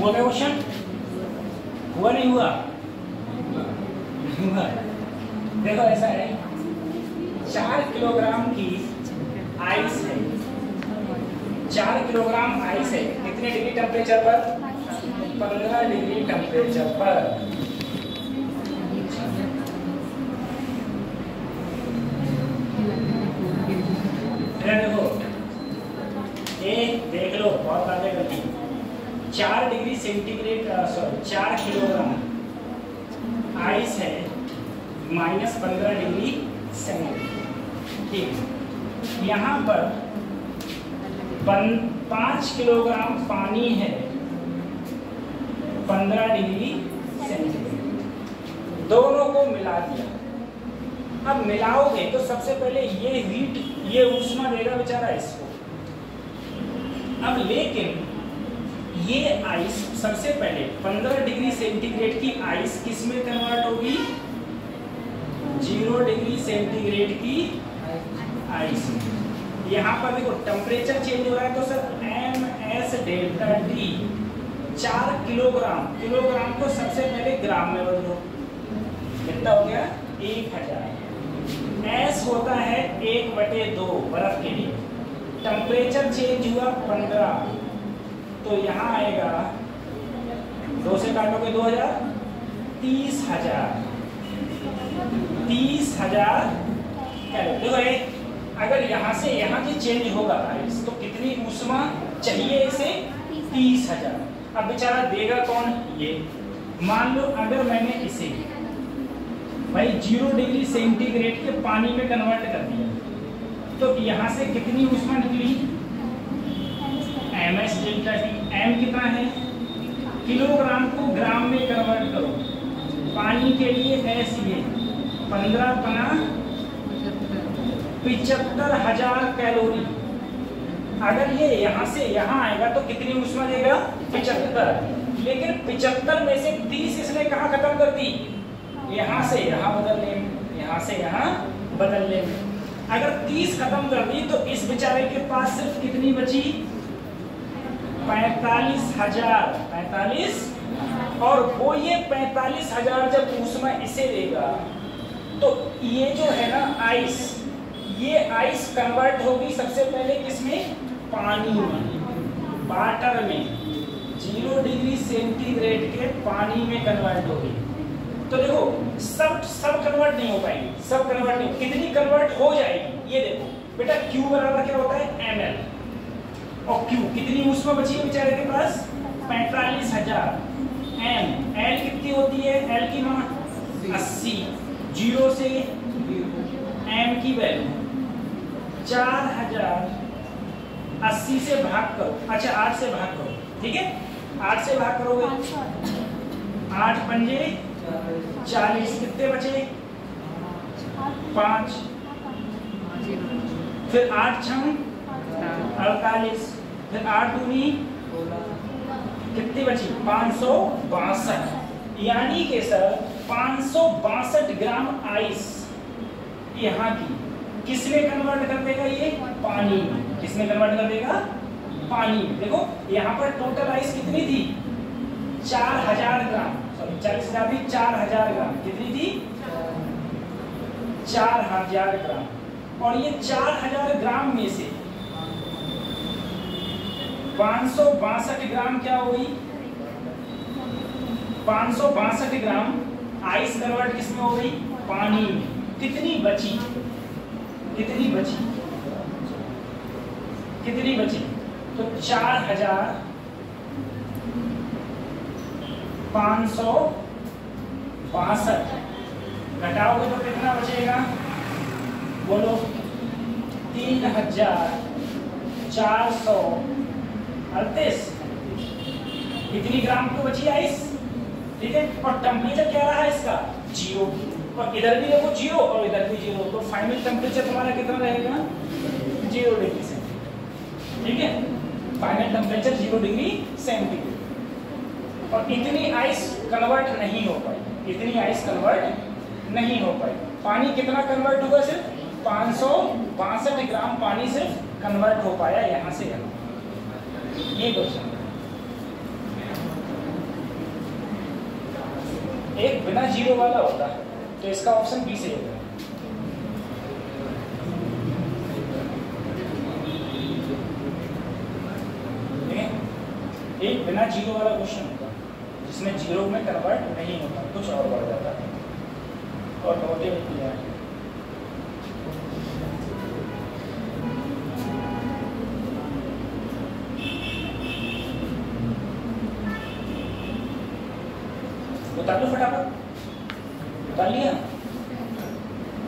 हुआ क्या क्वेश्चन? हुआ नहीं हुआ? हुआ। देखो ऐसा है, 4 किलोग्राम की आइस है, 4 किलोग्राम आइस है, कितने डिग्री टेम्परेचर पर? 15 डिग्री टेम्परेचर पर। देखो देख लो, बहुत बातें करती। 4 degree centigrade, sorry 4 kilogram ice है, -15 डिग्री सेंटीग्रेड। ठीक, यहाँ पर 5 किलोग्राम पानी है, 15 डिग्री सेंटीग्रेड। दोनों को मिला दिया। अब मिलाओगे तो सबसे पहले ये हीट, ये ऊष्मा देगा बेचारा इसको। अब लेकिन ये आइस सबसे पहले 15 डिग्री सेंटीग्रेड की आइस किस में कन्वर्ट होगी? 0 डिग्री सेंटीग्रेड की आइस में। यहाँ पर देखो टेम्परेचर चेंज हो रहा है, तो sir MS delta T 4 kilogram, kilogram को सबसे पहले ग्राम में बदलो। कितना हो गया? 1000। S होता है 1/2 बर्फ के लिए। टेम्परेचर चेंज हुआ 15, तो यहाँ आएगा 2 से काटोगे 2000, 30,000। 30,000 कैलोरी। देखो अगर यहाँ से यहाँ की चेंज होगा आइस, तो कितनी ऊष्मा चाहिए इसे? 30,000। अब बेचारा देगा कौन? ये। मान लो अगर मैंने इसे भाई 0 डिग्री सेंटीग्रेड के पानी में कन्वर्ट कर दिया, तो यहाँ से कितनी ऊष्मा निकली? MS delta T। M कितना है? किलोग्राम को ग्राम में कन्वर्ट करो। पानी के लिए S ये 15 पना 75,000 कैलोरी। अगर ये यहाँ से यहाँ आएगा तो कितनी ऊष्मा देगा? 75। लेकिन 75 में से 30 इसने कहाँ खत्म कर दी? यहाँ से यहाँ बदलने में, यहाँ से यहाँ बदलने में। अगर 30 खत्म कर दी तो इस बेचारे के पास सिर्फ कितनी बची? 45,000। 45। और वो ये 45,000 जब ऊष्मा इसे देगा, तो ये जो है ना आइस, ये आइस कन्वर्ट होगी सबसे पहले किसमें? पानी में, वाटर में। 0 डिग्री सेंटीग्रेड के पानी में कन्वर्ट होगी। तो देखो सब कन्वर्ट नहीं हो पाएगी, सब कन्वर्ट नहीं। कितनी कन्वर्ट हो जाएगी ये देखो बेटा। Q बराबर क्या होता है? ml। और Q कितनी ऊष्मा बची है बेचारे के पास? 45,000। M L कितनी होती है? L की मान 80। 0 से M की वैल्यू 4000। 80 से भाग करो, अच्छा 8 से भाग करो, ठीक है। 8 से भाग करोगे, 8 पंजे 40, कितने बचे? 5। फिर 8 छंग 48, फिर 8 दूनी कितनी बची? 562। यानी कि सर 562 ग्राम आइस यहाँ की किसमें कन्वर्ट कर देगा? ये पानी में। किसमें कन्वर्ट कर देगा? पानी में। देखो यहाँ पर टोटल आइस कितनी थी? 4000 ग्राम, सॉरी 40,000 भी 4000 ग्राम। कितनी थी? 4000 ग्राम। और ये 4000 ग्राम में से 562 ग्राम क्या हुई? 562 ग्राम आइस कन्वर्ट किसमें हो गई? पानी में। कितनी बची? कितनी बची? कितनी बची? तो 4,562 घटाओगे तो कितना बचेगा? बोलो। 3,438। इतनी ग्राम को बची आइस, ठीक है। और टेम्परेचर क्या रहा है इसका? 0। और इधर भी देखो 0 और इधर भी 0, तो फाइनल टेम्परेचर तुम्हारा कितना रहेगा? 0 डिग्री सेंटीग्रेड, ठीक है। Final temperature 0 degree centigrade. और इतनी आइस कन्वर्ट नहीं हो पाई, इतनी आइस कन्वर्ट नहीं हो पाई। पानी कितना कन्वर्ट होगा? सिर्फ 562 ग्राम पानी सिर्फ कन्वर्ट हो पाया यहाँ से यहाँ। ये क्वेश्चन एक बिना जीरो वाला होता है, तो इसका ऑप्शन बी से होगा। एक बिना जीरो वाला क्वेश्चन होता है जिसमें जीरो में कन्वर्ट नहीं होता, कुछ और बढ़ जाता है और नोटे में किया है। उतार लो फटाफट, उतार लिया,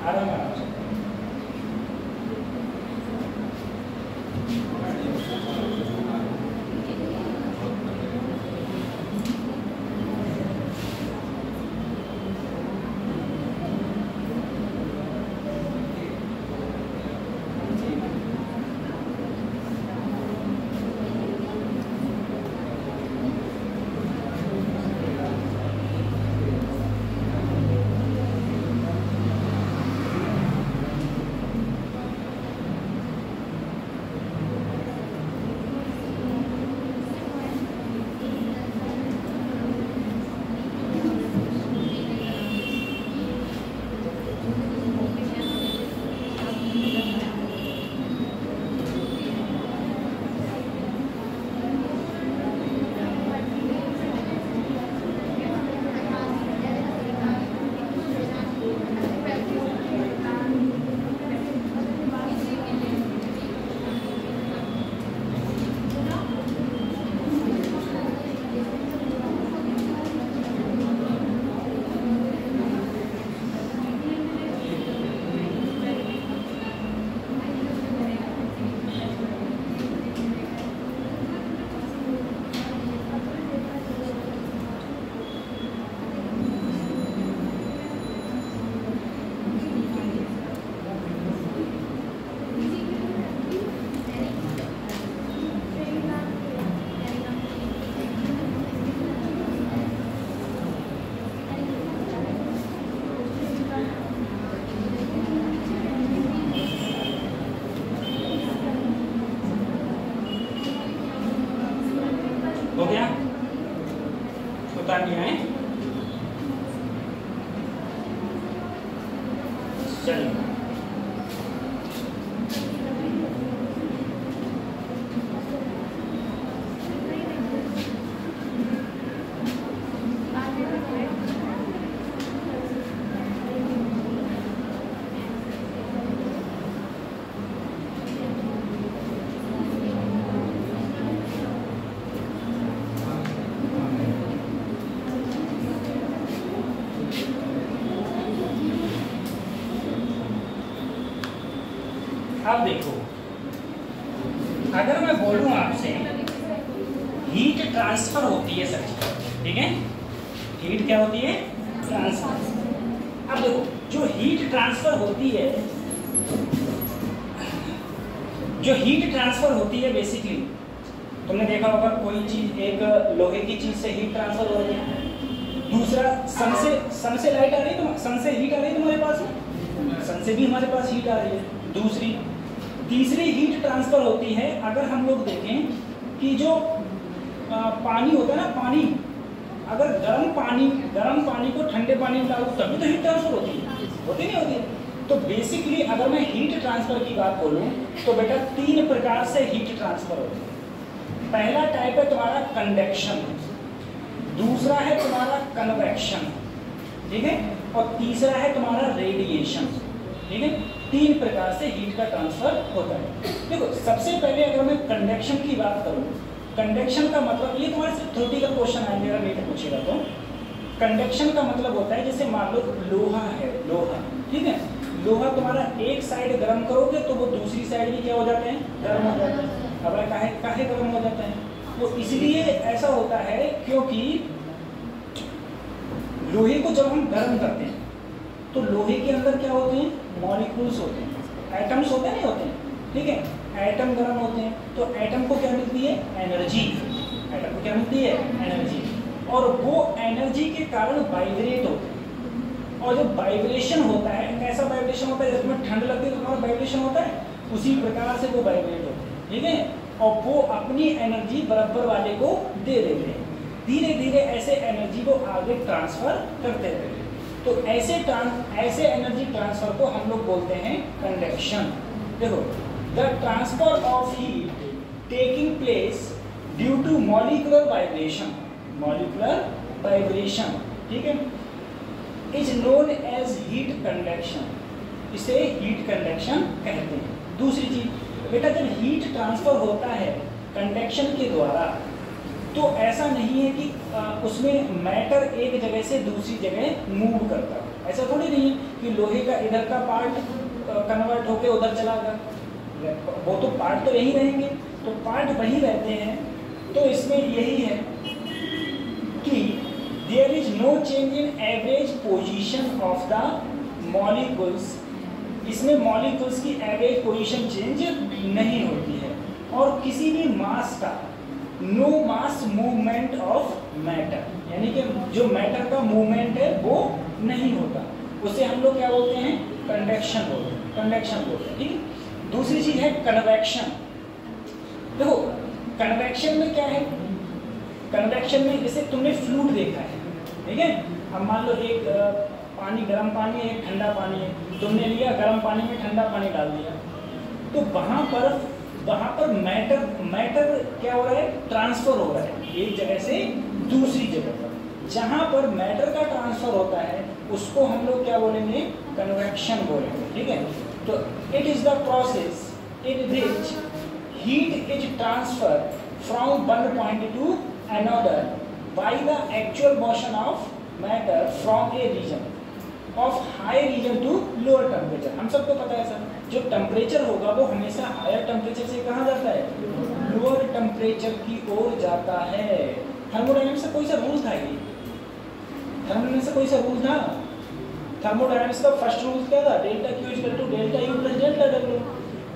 आराम आराम से। हो गया, उतार लिया है। चलिए अब देखो, अगर मैं बोलूं आपसे हीट ट्रांसफर होती है सर, ठीक है, हीट क्या होती है, ट्रांसफर। अब देखो जो हीट ट्रांसफर होती है, जो हीट ट्रांसफर होती है बेसिकली तुमने देखा होगा कोई चीज, एक लोहे की चीज से हीट ट्रांसफर हो रही है, दूसरा सन से लाइट आ रही है, सन से हीट आ रही है तुम्हारे पास, सन से भी हमारे पास हीट आ रही है। दूसरी तीसरी हीट ट्रांसफर होती है अगर हम लोग देखें कि जो पानी होता है ना, पानी अगर गर्म पानी को ठंडे पानी में डालो तभी तो हीट ट्रांसफर होती है, होती नहीं होती। तो बेसिकली अगर मैं हीट ट्रांसफर की बात बोलूं तो बेटा 3 प्रकार से हीट ट्रांसफर होती है। पहला टाइप है तुम्हारा कंडक्शन, दूसरा है तुम्हारा कन्वेक्शन, ठीक है, और तीसरा है तुम्हारा रेडिएशन, ठीक है। 3 प्रकार से हीट का ट्रांसफर होता है। देखो सबसे पहले अगर मैं कंडक्शन की बात करूं, कंडक्शन का मतलब, ये तुम्हारे सिर्फ थ्योरेटिकल क्वेश्चन आएंगे अगर नहीं पूछेगा तो। कंडक्शन का मतलब होता है जैसे मान लो लोहा है, लोहा, ठीक है, लोहा तुम्हारा एक साइड गर्म करोगे तो वो दूसरी साइड भी क्या हो जाते हैं, गर्म हो जाते हैं। अब काहे गर्म हो जाते हैं, वो इसलिए ऐसा होता है क्योंकि लोहे को जब हम गर्म करते हैं तो लोहे के अंदर क्या होते हैं, मॉलिक्यूल्स होते हैं, एटम्स होते हैं, नहीं होते हैं, ठीक है, एटम गर्म होते हैं तो एटम को क्या मिलती है, एनर्जी, एटम को क्या मिलती है, एनर्जी, और वो एनर्जी के कारण वाइब्रेट होते हैं। और जब वाइब्रेशन होता है, कैसा वाइब्रेशन होता है, जब तुम्हें ठंड लगती है तो तुम्हारा वाइब्रेशन होता है, उसी प्रकार से वो वाइब्रेट होते हैं, ठीक है, और वो अपनी एनर्जी बराबर वाले को दे देते हैं। धीरे धीरे ऐसे एनर्जी को आगे ट्रांसफर करते रहे। तो ऐसे एनर्जी ट्रांसफर को हम लोग बोलते हैं कंडक्शन। देखो, the transfer of heat taking place due to molecular vibration, ठीक है, is known as heat conduction. इसे हीट कंडक्शन कहते हैं। दूसरी चीज बेटा, जब हीट ट्रांसफर होता है कंडक्शन के द्वारा, तो ऐसा नहीं है कि उसमें मैटर एक जगह से दूसरी जगह मूव करता है। ऐसा थोड़ी नहीं है कि लोहे का इधर का पार्ट कन्वर्ट होकर उधर चला गया, वो तो पार्ट तो यही रहेंगे, तो पार्ट वही रहते हैं। तो इसमें यही है कि there is no change in average position of the molecules. इसमें मॉलिक्यूल्स की एवरेज पोजीशन चेंज नहीं होती है, और किसी भी मास का no mass movement of matter, यानी कि जो मैटर का मूवमेंट है वो नहीं होता। उसे हम लोग क्या बोलते हैं? कंडक्शन बोलते हैं, ठीक है। दूसरी चीज है कन्वेक्शन। देखो, कन्वेक्शन में क्या है? कन्वेक्शन में जैसे तुमने फ्लूइड देखा है, ठीक है। अब मान लो एक पानी, गर्म पानी है, एक ठंडा पानी है, तुमने लिया गर्म पानी में ठंडा पानी डाल दिया, तो वहाँ पर मैटर क्या हो रहा है? ट्रांसफर हो रहा है एक जगह से दूसरी जगह पर। जहाँ पर मैटर का ट्रांसफर होता है उसको हम लोग क्या बोलेंगे? कन्वेक्शन बोलेंगे, ठीक है। तो it is the process in which heat is transfer from one point to another by the actual motion of matter from a region of high region to lower temperature. हम सबको पता है सर, जो temperature होगा वो हमेशा higher temperature से कहाँ जाता है? लोअर टेम्परेचर की ओर जाता है। थर्मोडायनेमिक्स से कोई सा रूल था? ये थर्मोडायनेमिक्स से कोई सा रूल था? थर्मोडायनेमिक्स का फर्स्ट रूल क्या था? Delta Q equal to delta U plus delta W.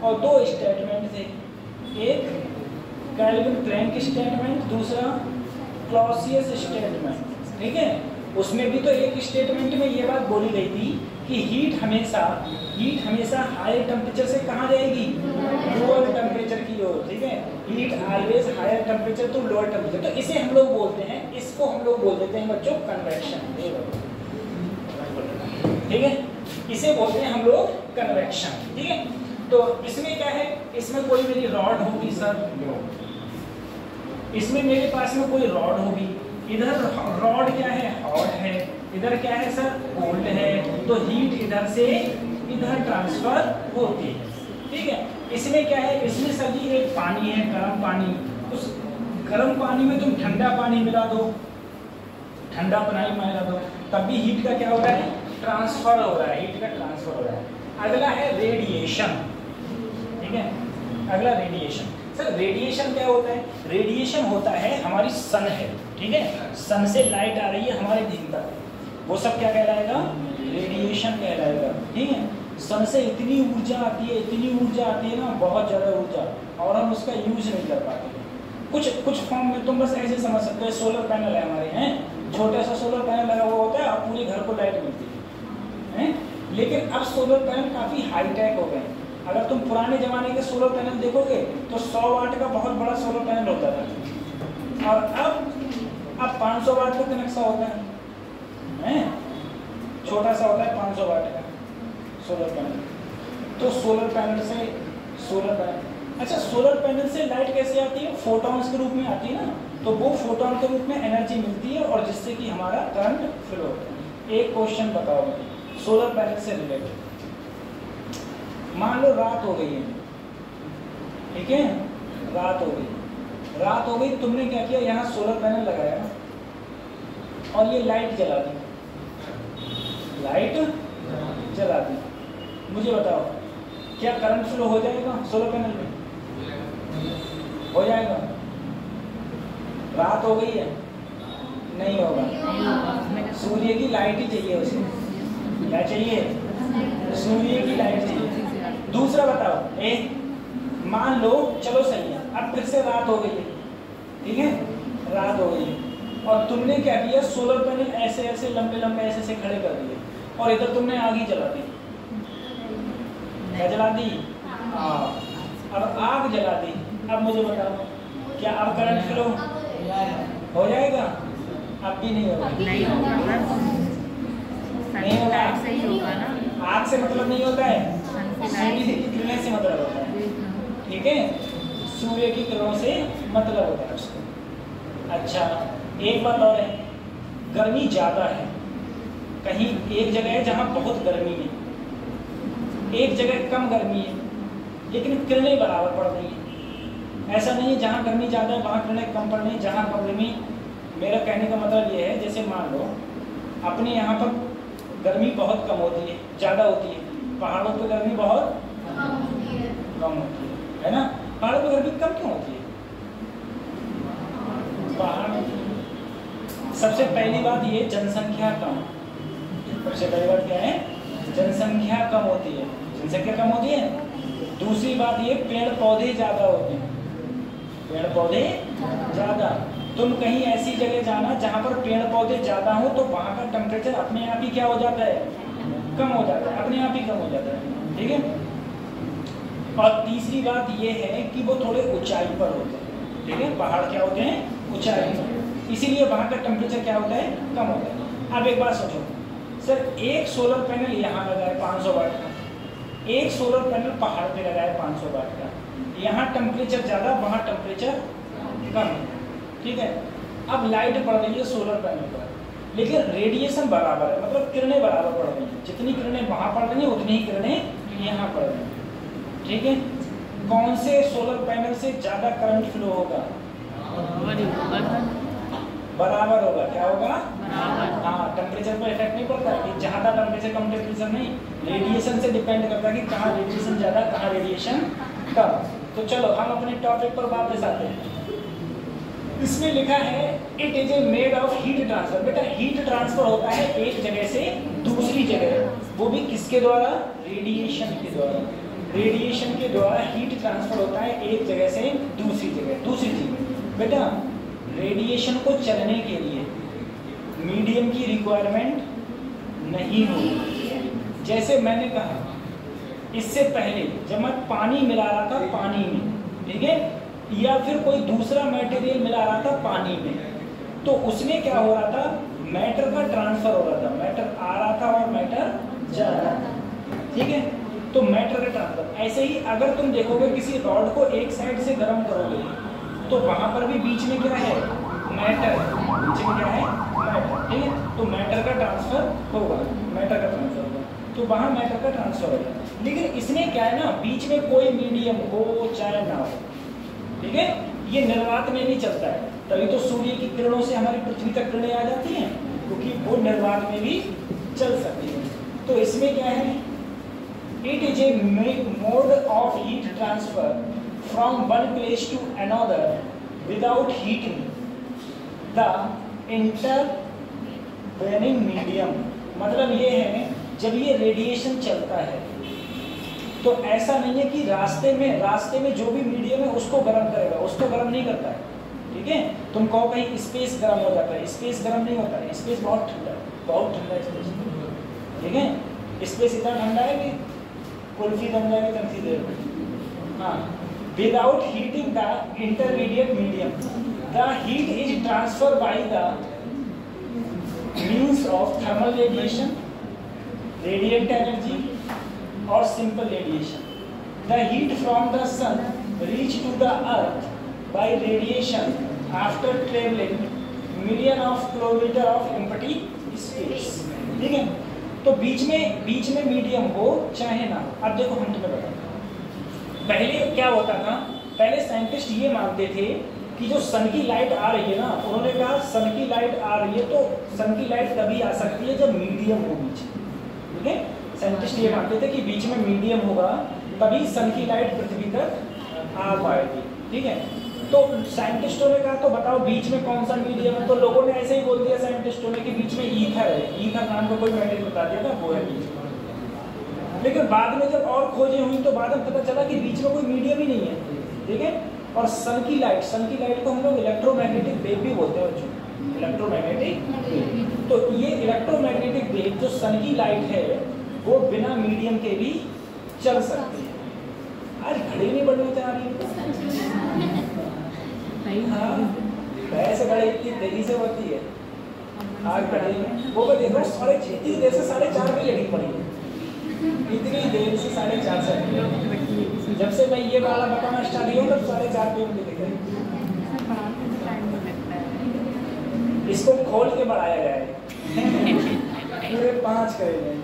और दो स्टेटमेंट थे, एक केल्विन प्लैंक स्टेटमेंट, दूसरा क्लॉसियस स्टेटमेंट, ठीक है। उसमें भी तो एक स्टेटमेंट में ये बात बोली गई थी कि हीट हमेशा हायर टेम्परेचर से कहाँ जाएगी? लोअर टेम्परेचर की ओर, ठीक है। Heat always higher temperature to lower temperature. तो इसे हम लोग बोलते हैं, इसको हम लोग बोल देते हैं बच्चों कन्वेक्शन, ठीक है। इसे बोलते हैं हम लोग कन्वेक्शन, ठीक है। तो इसमें क्या है? इसमें कोई मेरी रॉड होगी सर, इसमें मेरे पास में कोई रॉड होगी, इधर रॉड क्या है? हॉट है, इधर क्या है सर? कोल्ड है। तो हीट इधर से इधर ट्रांसफर होती है, ठीक है। इसमें क्या है? इसमें सर जी एक पानी है, गर्म पानी। उस गर्म पानी में तुम ठंडा पानी मिला दो, ठंडा पानी मिला दो, तब भी हीट का क्या हो रहा है? ट्रांसफर हो रहा है, हीट का ट्रांसफर हो रहा है। अगला है रेडिएशन, ठीक है। अगला रेडिएशन। सर रेडिएशन क्या होता है? रेडिएशन होता है, हमारी सन है, ठीक है, सन से लाइट आ रही है हमारे दिन तक, वो सब क्या कहलाएगा? रेडिएशन कहलाएगा, ठीक है। सन से इतनी ऊर्जा आती है ना, बहुत ज़्यादा ऊर्जा, और हम उसका यूज नहीं कर पाते। कुछ फॉर्म में तुम बस ऐसे समझ सकते हो, सोलर पैनल है हमारे हैं, छोटा सा सोलर पैनल लगा हुआ होता है और पूरे घर को लाइट मिलती है। लेकिन अब सोलर पैनल काफ़ी हाईटेक हो गए। अगर तुम पुराने ज़माने के सोलर पैनल देखोगे तो 100 वाट का बहुत बड़ा सोलर पैनल होता था, और अब 500 वाट का कनेक्ट सा होता है, छोटा सा होता है 500 वाट का सोलर पैनल। तो सोलर पैनल अच्छा, सोलर पैनल से लाइट कैसे आती है? फोटॉन्स के रूप में आती है ना, तो वो फोटॉन के रूप में एनर्जी मिलती है, और जिससे कि हमारा करंट फ्लो होता है। एक क्वेश्चन बताओ सोलर पैनल से रिलेटेड। मान लो रात हो गई है, ठीक है, रात हो गई, तुमने क्या किया? यहाँ सोलर पैनल लगाया और ये लाइट जला दी, मुझे बताओ क्या करंट फ्लो हो जाएगा सोलर पैनल में? हो जाएगा? रात हो गई है, नहीं होगा। सूर्य की लाइट ही चाहिए उसे, क्या चाहिए? सूर्य की लाइट चाहिए। दूसरा बताओ, मान लो, चलो सही है, अब फिर से रात हो गई है, ठीक है, रात हो गई है, और तुमने क्या किया? सोलर पैनल ऐसे ऐसे लंबे ऐसे खड़े कर दिए, और इधर तुमने आग ही जला दी। क्या जला दी? अब आग जला दी। अब मुझे बताओ, क्या अब करंट फ्लो? हो जाएगा? अब भी नहीं होगा। नहीं होगा नहीं होगा, से ही होगा ना। आग से मतलब नहीं होता है, सूर्य की किरणें से मतलब होता है। ठीक है, सूर्य की किरणों से मतलब होता है उसको। अच्छा, एक बात और है, गर्मी ज़्यादा है, कहीं एक जगह है जहाँ बहुत गर्मी है, एक जगह कम गर्मी है, लेकिन किरणें बराबर पड़ रही हैं। ऐसा नहीं है जहाँ गर्मी ज़्यादा है वहाँ किरणें कम पड़ रही हैं, जहाँ गर्मी, मेरा कहने का मतलब ये है, जैसे मान लो अपने यहाँ पर गर्मी बहुत कम होती है, ज़्यादा होती है, पहाड़ों पर गर्मी बहुत कम होती है ना? पहाड़ों पर गर्मी कम क्यों होती है? पहाड़, सबसे पहली बात ये जनसंख्या कम, सबसे पहली बात क्या है? जनसंख्या कम होती है, जनसंख्या कम होती है। दूसरी बात ये पेड़ पौधे ज़्यादा होते हैं, पेड़ पौधे ज़्यादा। तुम कहीं ऐसी जगह जाना जहाँ पर पेड़ पौधे ज़्यादा हो तो वहाँ का टेम्परेचर अपने आप ही क्या हो जाता है? कम हो जाता है, अपने आप ही कम हो जाता है। ठीक है, और तीसरी बात ये है कि वो थोड़े ऊंचाई पर होते हैं। ठीक है, पहाड़ क्या होते हैं? ऊंचाई पर, इसीलिए वहाँ का टेम्परेचर क्या होता है? कम होता है। अब एक बात सोचो सर, एक सोलर पैनल यहाँ लगा है 500 वाट का, एक सोलर पैनल पहाड़ पे लगा है 500 वाट का, यहाँ टेम्परेचर ज़्यादा, वहाँ टेम्परेचर कम। ठीक है, अब लाइट पड़ रही है सोलर पैनल पर, लेकिन रेडिएशन बराबर है, मतलब किरणें बराबर पड़ रही हैं, जितनी किरणें वहाँ पड़ रही हैं उतनी ही किरणें यहाँ पड़ रही हैं। ठीक है, कौन से सोलर पैनल से ज़्यादा करंट फ्लो होगा? बराबर होगा। क्या होगा? हाँ, टेम्परेचर पर इफेक्ट नहीं पड़ता है कि ज़्यादा टेम्परेचर कम टेम्परेचर नहीं, रेडिएशन से डिपेंड करता है कि कहाँ रेडिएशन ज़्यादा कहाँ रेडिएशन कम। तो चलो हम अपने टॉपिक पर वापस आते हैं। इसमें लिखा है it is A made of heat transfer. बेटा हीट ट्रांसफर होता है एक जगह से दूसरी जगह, वो भी किसके द्वारा? रेडिएशन के द्वारा। रेडिएशन के द्वारा हीट ट्रांसफर होता है एक जगह से दूसरी जगह। दूसरी चीज बेटा, रेडिएशन को चलने के लिए मीडियम की रिक्वायरमेंट नहीं होती। जैसे मैंने कहा इससे पहले जब मैं पानी मिला रहा था पानी में, ठीक है, या फिर कोई दूसरा मटेरियल मिला रहा था पानी में, तो उसमें क्या हो रहा था? मैटर का ट्रांसफर हो रहा था, मैटर आ रहा था और मैटर जा रहा था। ठीक है, तो मैटर का ट्रांसफर। ऐसे ही अगर तुम देखोगे किसी रॉड को एक साइड से गर्म करोगे तो वहां पर भी बीच में क्या है? मैटर है, बीच में क्या है? मैटर। ठीक है, तो मैटर का ट्रांसफर होगा, मैटर का ट्रांसफर होगा, तो वहां मैटर का ट्रांसफर होगा। लेकिन इसमें क्या है ना, बीच में कोई मीडियम हो चाहे ना हो, ठीक है, ये निर्वात में भी चलता है, तभी तो सूर्य की किरणों से हमारी पृथ्वी तक किरणें आ जाती हैं, क्योंकि वो निर्वात में भी चल सकती है। तो इसमें क्या है? It is a mode of heat transfer from one place to another without heating the intervening medium. मतलब ये है जब ये रेडिएशन चलता है तो ऐसा नहीं है कि रास्ते में जो भी मीडियम है उसको गर्म करेगा, उसको गर्म नहीं करता है। ठीक है, तुम कहो कहीं स्पेस गर्म हो जाता है, स्पेस गर्म नहीं होता है, स्पेस बहुत ठंडा है, बहुत ठंडा स्पेस। ठीक है, स्पेस इतना ठंडा है कि कुल्फी बन जाएगी तंसी देर में। हाँ, without heating the intermediate medium the heat is transfer by the means of thermal radiation, radiant energy और simple radiation. The heat from the sun reach to the earth by radiation after travelling million of kilometre of empty space. ठीक है, तो बीच में medium हो चाहे ना हो। अब देखो हम तुम्हें बताते हैं, पहले क्या होता था, पहले साइंटिस्ट ये मानते थे कि जो सन की लाइट आ रही है ना, उन्होंने कहा सन की लाइट आ रही है तो सन की लाइट तभी आ सकती है जब मीडियम हो बीच में। ठीक है, साइंटिस्ट ये मानते थे कि बीच में मीडियम होगा तभी सन की लाइट पृथ्वी तक आ पाएगी। ठीक है, तो साइंटिस्टों ने कहा तो बताओ बीच में कौन सा मीडियम है, तो लोगों ने ऐसे ही बोल दिया साइंटिस्टों ने कि बीच में ईथर है, ईथर नाम का कोई मेटेरियल बता दिया था, वो है बीच में। लेकिन बाद में जब और खोजें हुई तो बाद में पता चला कि बीच में कोई मीडियम ही नहीं है। ठीक है, और सन की लाइट को हम लोग इलेक्ट्रोमैग्नेटिक वेव भी बोलते हैं बच्चों, इलेक्ट्रोमैग्नेटिक वेव। तो ये इलेक्ट्रोमैग्नेटिक वेव जो सन की लाइट है वो बिना मीडियम के भी चल सकती है। आज घड़ी नहीं बढ़ना चाह रही है। हाँ, भैंस गाड़ी इतनी तेजी से होती है, आग बढ़ी वो भी देखो 6:30 इतनी देर से 4:30 पे लगी पड़ी है, इतनी देर से 4:30 से जब से मैं ये वाला बताना स्टार्ट किया तब 4:30 पे मुझे दिख रही। इसको खोल के बढ़ाया गया है पूरे 5 करेंगे।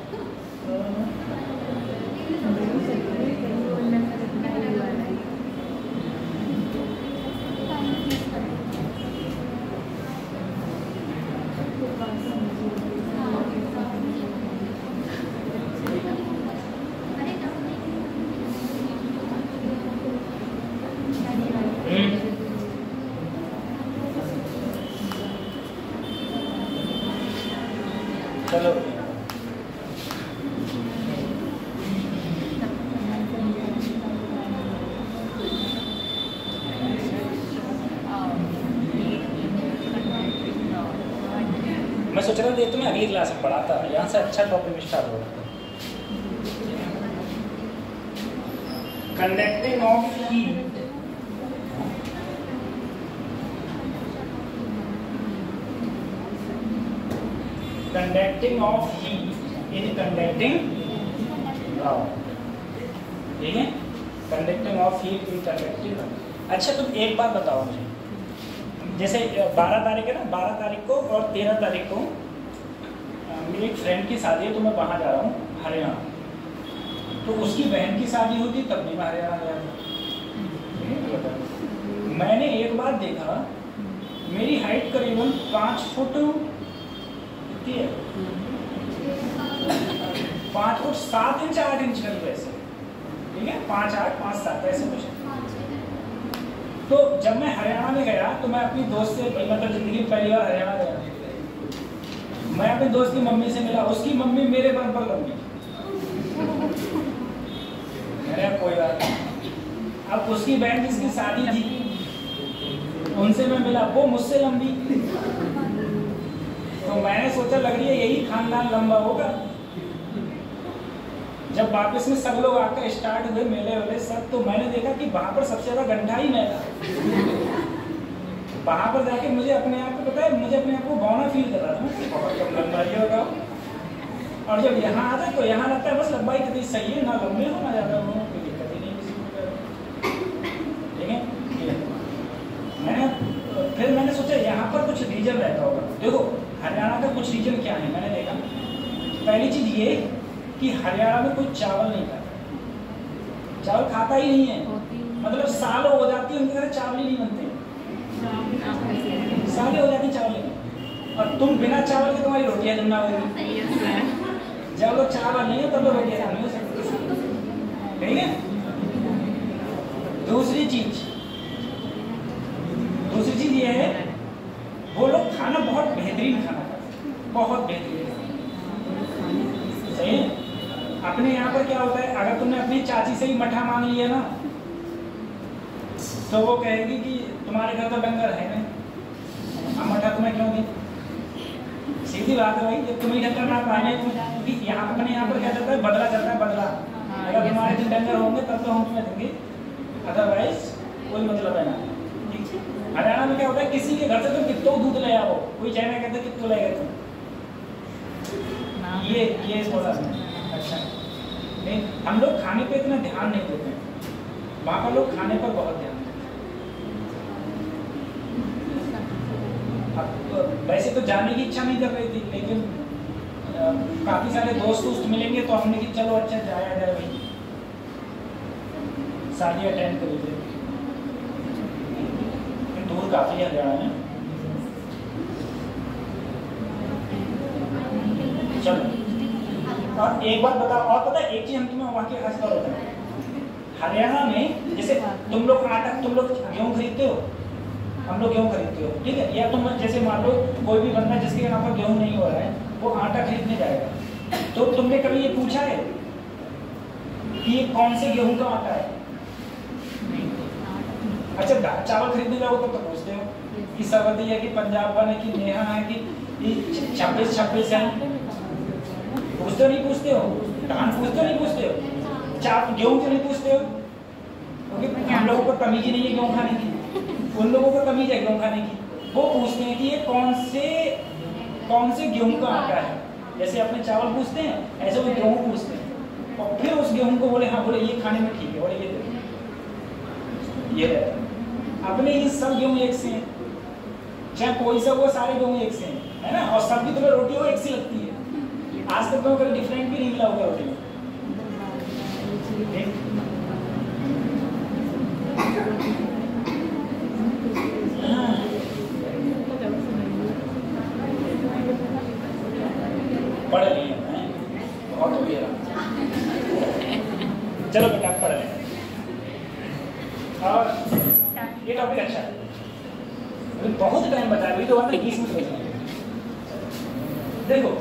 चलो मैं सोच रहा था तुम्हें अगली क्लास में पढ़ाता, यहाँ से अच्छा टॉपिक स्टार्ट हो रहा था। Conducting of heat, conducting of heat in conducting ground, ठीक है, conducting of heat in conducting. अच्छा तुम एक बात बताओ मुझे, जैसे 12 तारीख है ना, 12 तारीख को और 13 तारीख को मेरी एक फ्रेंड की शादी है, तो मैं वहाँ जा रहा हूँ हरियाणा, तो उसकी बहन की शादी होती तब भी मैं हरियाणा गया था। मैंने एक बार देखा मेरी हाइट करीबन 5 फुट कितनी है, 5 फुट 7 इंच 8 इंच करीब ऐसे, ठीक है, 5 8 5 7 ऐसे कुछ। तो जब मैं हरियाणा में गया तो मैं अपनी दोस्त से, मतलब जिंदगी में पहली बार हरियाणा गया, मैं अपने दोस्त की मम्मी से मिला, उसकी मम्मी मेरे बराबर लंबी, मैंने कोई बात नहीं। अब उसकी बहन जिसकी शादी थी उनसे मैं मिला, वो मुझसे लंबी, तो मैंने सोचा लग रही है यही खानदान लंबा होगा। जब वापस में सब लोग आकर स्टार्ट हुए मेले वाले सब, तो मैंने देखा कि वहां पर सबसे ज्यादा गंठा ही मैं था। वहां पर जाके मुझे अपने आप को पता है, मुझे अपने आप को बौना फील कर रहा था कि बहुत कम लंबाई होगा, और जब यहाँ आता है तो यहाँ लगता है बस लंबाई कितनी सही है, ना लंबे हो ना ज्यादा हो, कोई दिक्कत ही नहीं किसी को, ठीक है। मैंने सोचा यहाँ पर कुछ रीजन रहता होगा। देखो हरियाणा का कुछ रीजन क्या है, मैंने देखा पहली चीज ये कि हरियाणा में कोई चावल नहीं खाता, चावल खाता ही नहीं है, मतलब सालों हो जाती है उनके घर चावल ही नहीं बनते, सालों हो जाती चावल नहीं, और तुम बिना चावल के तुम्हारी रोटियां जमना होगी, जब लोग चावल नहीं है तब लोग रोटियां नहीं हो सकती, ठीक है। दूसरी चीज ये है वो लोग खाना बहुत बेहतरीन खाना खाते, बहुत बेहतरीन, सही है। अपने यहाँ पर क्या होता है, अगर तुमने अपनी चाची से ही मठा मांग लिया ना तो वो कहेगी कि तुम्हारे घर तो डंगर है नहीं, हम मठा तुम्हें क्यों दी। सीधी बात है भाई, जब तुम्हें डंगर ना पाए, यहाँ अपने यहाँ पर क्या चलता है, बदला चलता है, बदला। अगर तुम्हारे दिन डंगर होंगे तब तो हम तुम्हें देंगे, अदरवाइज कोई मतलब है ना। हरियाणा में क्या होता है, किसी के घर से तुम कितना दूध ले आओ, कोई चाइना कहते कितना ले गए तुम, ये थोड़ा अच्छा नहीं। हम लोग खाने पे इतना ध्यान नहीं देते हैं, वहाँ पर लोग खाने पर बहुत ध्यान देते हैं। अब वैसे तो जाने की इच्छा नहीं कर रही थी, लेकिन काफ़ी सारे दोस्त मिलेंगे तो हमने कि चलो अच्छा जाया जाए भाई, शादी अटेंड कर लीजिए। दूर काफ़ी है हरियाणा में, चलो। और एक बात बताओ, और पता है एक चीज़ हम तुम्हें वहाँ के खास होता है, हरियाणा में जैसे तुम लोग गेहूँ खरीदते हो, हम लोग गेहूँ खरीदते हो, ठीक है, या तुम जैसे मान लो कोई भी बंदा जिसके यहाँ पर गेहूँ नहीं हो रहा है वो आटा खरीदने जाएगा, तो तुमने कभी ये पूछा है कि ये कौन से गेहूँ का आटा है? अच्छा चावल खरीदने जाओ तो पूछते हो कि सरवती है कि पंजाब वाले की नेहा है कि 26 है, पूछते हो नहीं पूछते हो? धान पूछते हो नहीं पूछते हो? गेहूँ क्यों नहीं पूछते हो? क्योंकि हम लोगों को तमीज ही नहीं है गेहूँ खाने की, उन लोगों को तमीज है गेहूँ खाने की। वो पूछते हैं कि ये कौन से गेहूं का आटा है। जैसे अपने चावल पूछते हैं, ऐसे वो गेहूं पूछते हैं, और फिर उस गेहूं को बोले हाँ, बोले ये खाने में ठीक है, और ये देखो ये अपने ये सब गेहूं एक से हैं, चाहे कोई सा वो सारे गेहूं एक से हैं, है ना। और सबकी तुम्हें रोटी वो एक सी लगती है, आज तक तो कभी डिफरेंट भी नहीं मिला होगा रोटी में। पढ़ लिए बहुत हो गया, चलो बेटा पढ़ लें। और ये टॉपिक अच्छा है, बहुत टाइम बताया, वही तो बात है 20 मिनट। देखो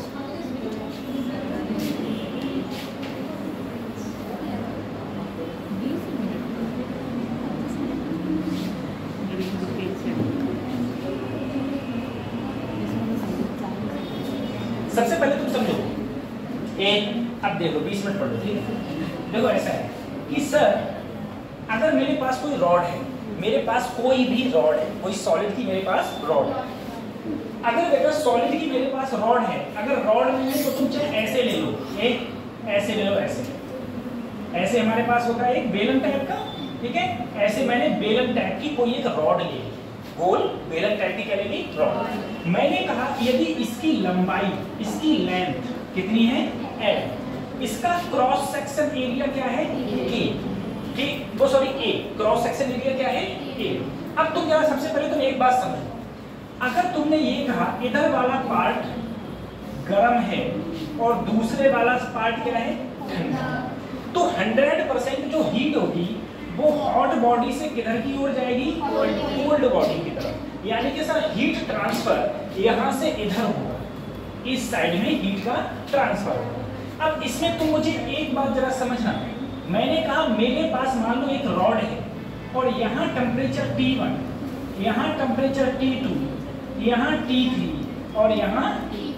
सबसे पहले तुम समझो अब देखो 20 मिनट पढ़ो, ठीक है। देखो ऐसा है कि सर अगर मेरे पास कोई रॉड है, मेरे पास कोई भी रॉड है, कोई सॉलिड की मेरे पास रॉड है, अगर बेटा सॉलिड की मेरे पास रॉड है, अगर रॉड नहीं है तो तुम चाहे ऐसे ले लो, एक ऐसे ले लो, ऐसे हमारे पास होगा एक बेलन टाइप का, ठीक है। ऐसे मैंने बेलन टाइप की कोई एक रॉड ली, गोल बेलन टाइप की क्या लेगी, रॉड। मैंने कहा यदि इसकी लंबाई, इसकी लेंथ कितनी है, L, इसका क्रॉस सेक्शन एरिया क्या है, A, वो sorry A, cross section area क्या है, A। अब तुम क्या, सबसे पहले तुम एक बात समझो, अगर तुमने ये कहा इधर वाला पार्ट गर्म है और दूसरे वाला पार्ट क्या है, ठंडा, तो 100% जो हीट होगी वो हॉट बॉडी से किधर की ओर जाएगी, कोल्ड बॉडी की तरफ। यानी कि सर हीट ट्रांसफर यहाँ से इधर होगा, इस साइड में हीट का ट्रांसफर होगा। अब इसमें तुम मुझे एक बात जरा समझना, मैंने कहा मेरे पास मान लो एक रॉड है और यहाँ टेम्परेचर T1, यहाँ टेम्परेचर T2, यहाँ T3 और यहाँ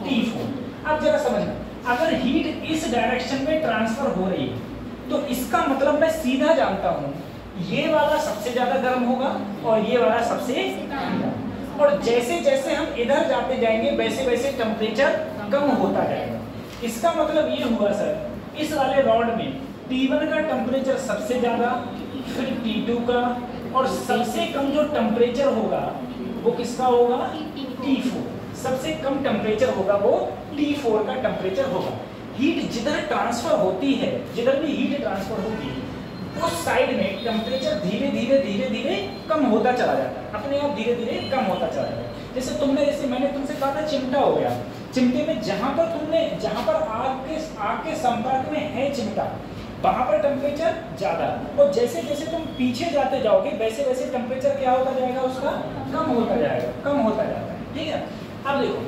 T4। अब जरा समझना, अगर हीट इस डायरेक्शन में ट्रांसफर हो रही है तो इसका मतलब मैं सीधा जानता हूँ ये वाला सबसे ज्यादा गर्म होगा और ये वाला सबसे ठंडा, और जैसे जैसे हम इधर जाते जाएंगे वैसे वैसे टेम्परेचर कम होता जाएगा। इसका मतलब ये हुआ सर, इस वाले रॉड में T1 का टेम्परेचर सबसे ज्यादा, फिर T2 का, और सबसे कम जो टेम्परेचर होगा वो किसका होगा, T4। सबसे कम टेम्परेचर होगा वो T4 का टेम्परेचर होगा। हीट जिधर ट्रांसफर होती है, जिधर भी हीट ट्रांसफर होगी उस साइड में टेम्परेचर धीरे धीरे कम होता चला जाता है, अपने आप धीरे धीरे कम होता चला जाता है। जैसे मैंने तुमसे कहा था चिमटा हो गया, चिमटे में जहां पर आग के संपर्क में है चिमटा, वहां पर टेम्परेचर ज्यादा, और जैसे जैसे तुम पीछे जाते जाओगे वैसे वैसे टेम्परेचर क्या होता जाएगा, उसका कम होता जाएगा, ठीक है। अब देखो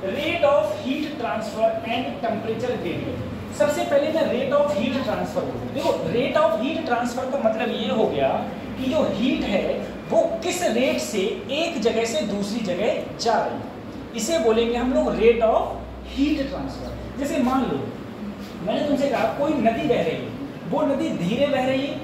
rate of heat transfer and temperature gradient. सबसे पहले मैं रेट ऑफ हीट ट्रांसफर बोलूं। देखो रेट ऑफ हीट ट्रांसफर का मतलब ये हो गया कि जो हीट है वो किस रेट से एक जगह से दूसरी जगह जा रही है, इसे बोलेंगे हम लोग रेट ऑफ हीट ट्रांसफर। जैसे मान लो मैंने तुमसे कहा कोई नदी बह रही है, वो नदी धीरे बह रही है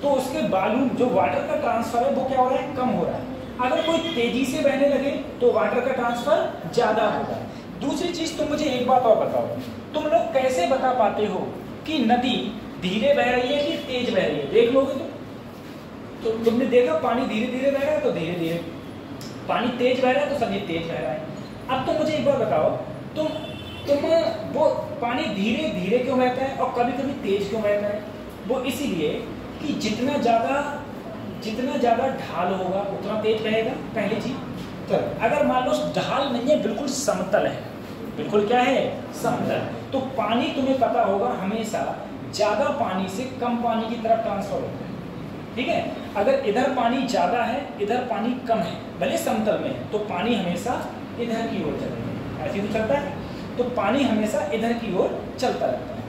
तो उसके बालू जो वाटर का ट्रांसफर है वो क्या हो रहा है, कम हो रहा है। अगर कोई तेजी से बहने लगे तो वाटर का ट्रांसफर ज्यादा होगा। दूसरी चीज तुम मुझे एक बात और बताओ, तुम लोग कैसे बता पाते हो कि नदी धीरे बह रही है कि तेज बह रही है? देख लोगे तो तुमने देखा पानी धीरे धीरे बह रहा है तो धीरे धीरे, पानी तेज बह रहा है तो सभी तेज बह रहा है। अब तुम मुझे एक बार बताओ, तुम वो पानी धीरे धीरे क्यों बहता है और कभी कभी तेज क्यों बहता है? वो इसीलिए कि जितना ज्यादा ढाल होगा उतना तेज बहेगा, पहली चीज। तो अगर मान लो ढाल नहीं है, बिल्कुल समतल है, बिल्कुल क्या है, समतल, तो पानी तुम्हें पता होगा हमेशा ज्यादा पानी से कम पानी की तरफ ट्रांसफर होता है, ठीक है। अगर इधर पानी ज्यादा है इधर पानी कम है, भले समतल में है, तो पानी हमेशा इधर की ओर चलेगा, ऐसे तो चलता है, तो पानी हमेशा इधर की ओर चलता रहता है।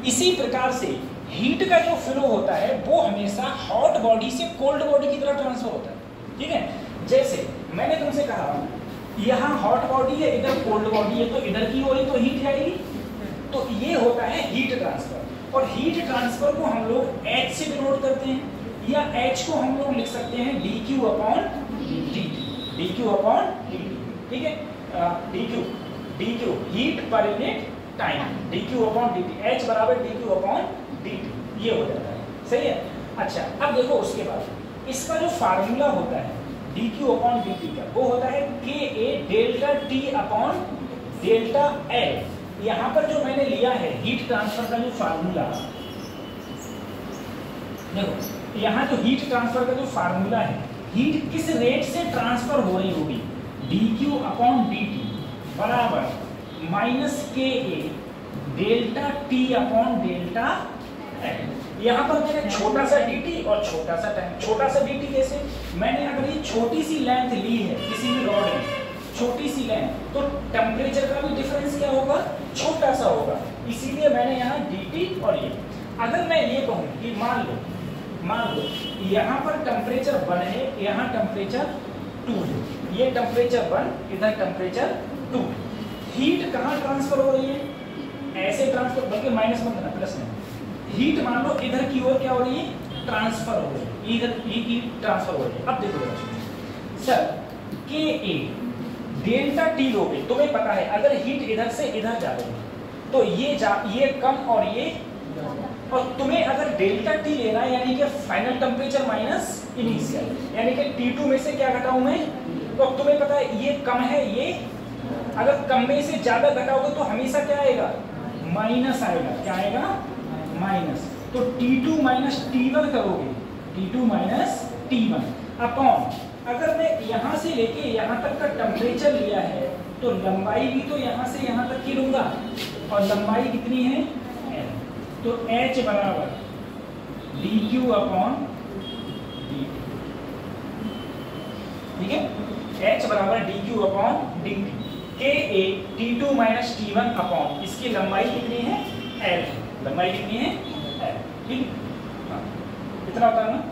इसी प्रकार से हीट का जो फ्लो होता है वो हमेशा हॉट बॉडी से कोल्ड बॉडी की तरफ ट्रांसफर होता है, ठीक है। जैसे मैंने तुमसे कहा यहाँ हॉट बॉडी है, इधर कोल्ड बॉडी है, तो इधर की ओर ही तो हीट जाएगी, तो ये होता है हीट ट्रांसफर। और हीट ट्रांसफर को हम लोग H से डिनोट करते हैं, या H को हम लोग लिख सकते हैं dQ/dt। dq अपॉन dt, ठीक है, dq heat per unit time, dq upon dt, h बराबर dq अपॉन dt, ये हो जाता है, सही है। अच्छा अब देखो उसके बाद इसका जो फार्मूला होता है dq अपॉन dt का, वो होता है ka delta t upon delta l। यहाँ पर जो मैंने लिया है हीट ट्रांसफर का जो फार्मूला, देखो यहाँ जो हीट ट्रांसफर का जो फार्मूला है, हीट किस रेट से ट्रांसफर हो रही होगी, dq अपॉन dt बराबर minus k A delta T upon delta L. यहाँ पर मैंने छोटा सा dt और छोटा सा टाइम, छोटा सा dt कैसे, मैंने अगर ये छोटी सी लेंथ ली है किसी भी रॉड में, छोटी सी लेंथ, तो टेम्परेचर का भी डिफरेंस क्या होगा, छोटा सा होगा, इसीलिए मैंने यहाँ dt और ये। अगर मैं ये कहूँ कि मान लो यहाँ पर टेम्परेचर 1 है, यहाँ टेम्परेचर 2 है, ये टेम्परेचर 1, इधर टेम्परेचर 2, हीट कहाँ ट्रांसफर हो रही है, ऐसे ट्रांसफर, बल्कि माइनस मत करना, प्लस में, हीट मान लो इधर की ओर क्या हो रही है, ट्रांसफर हो रही है, इधर की ट्रांसफर हो रही है। अब देखो सर के ए डेल्टा टी लोगे, तुम्हें पता है अगर हीट इधर से इधर जा रही है तो ये कम और ये, और तुम्हें अगर डेल्टा टी लेना है यानी कि फाइनल टेम्परेचर माइनस इनिशियल, यानी कि T2 में से क्या घटाऊं मैं, तो तुम्हें पता है ये कम है, ये अगर कम में से ज्यादा घटाओगे तो हमेशा क्या आएगा, माइनस आएगा, क्या आएगा, माइनस। तो T2 माइनस T1 करोगे, T2 माइनस T1 अपॉन, अगर मैं यहाँ से लेके यहाँ तक का टेम्परेचर लिया है तो लंबाई भी तो यहाँ से यहाँ तक की लूंगा, और लंबाई कितनी है L, तो H बराबर dq अपॉन dt, ठीक है, H बराबर dq अपॉन dt, के ए T2 माइनस T1 अपॉन, इसकी लंबाई कितनी है L, लंबाई कितनी है L, ठीक, कितना होता है ना,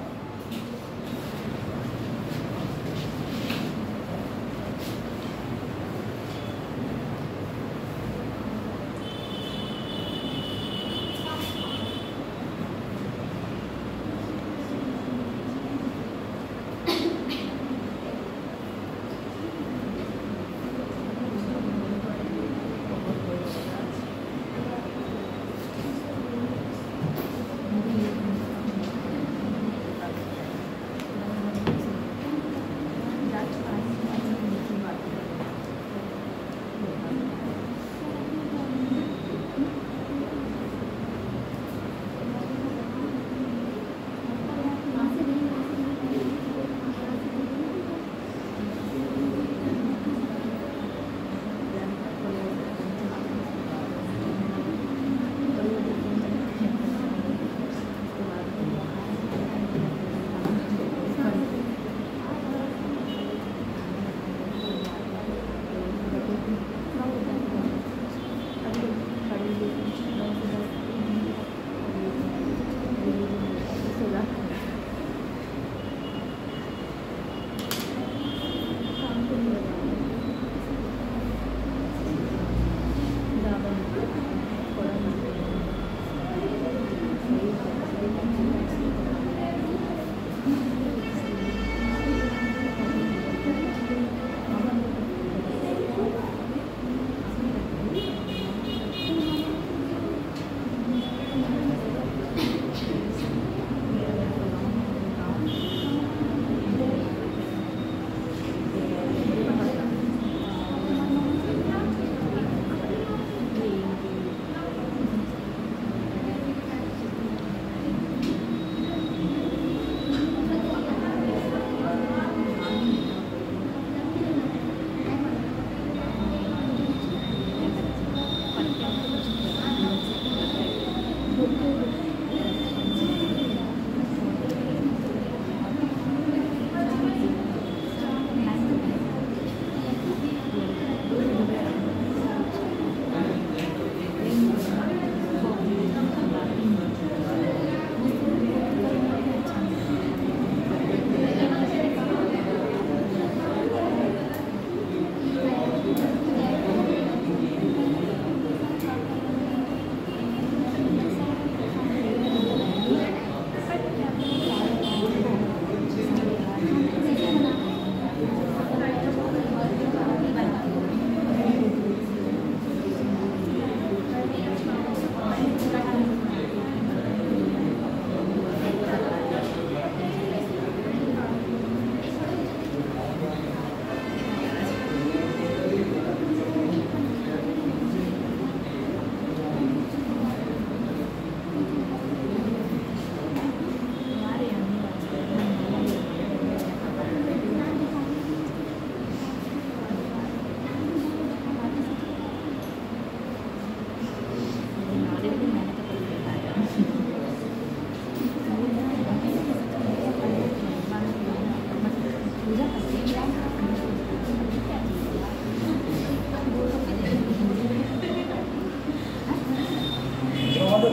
तो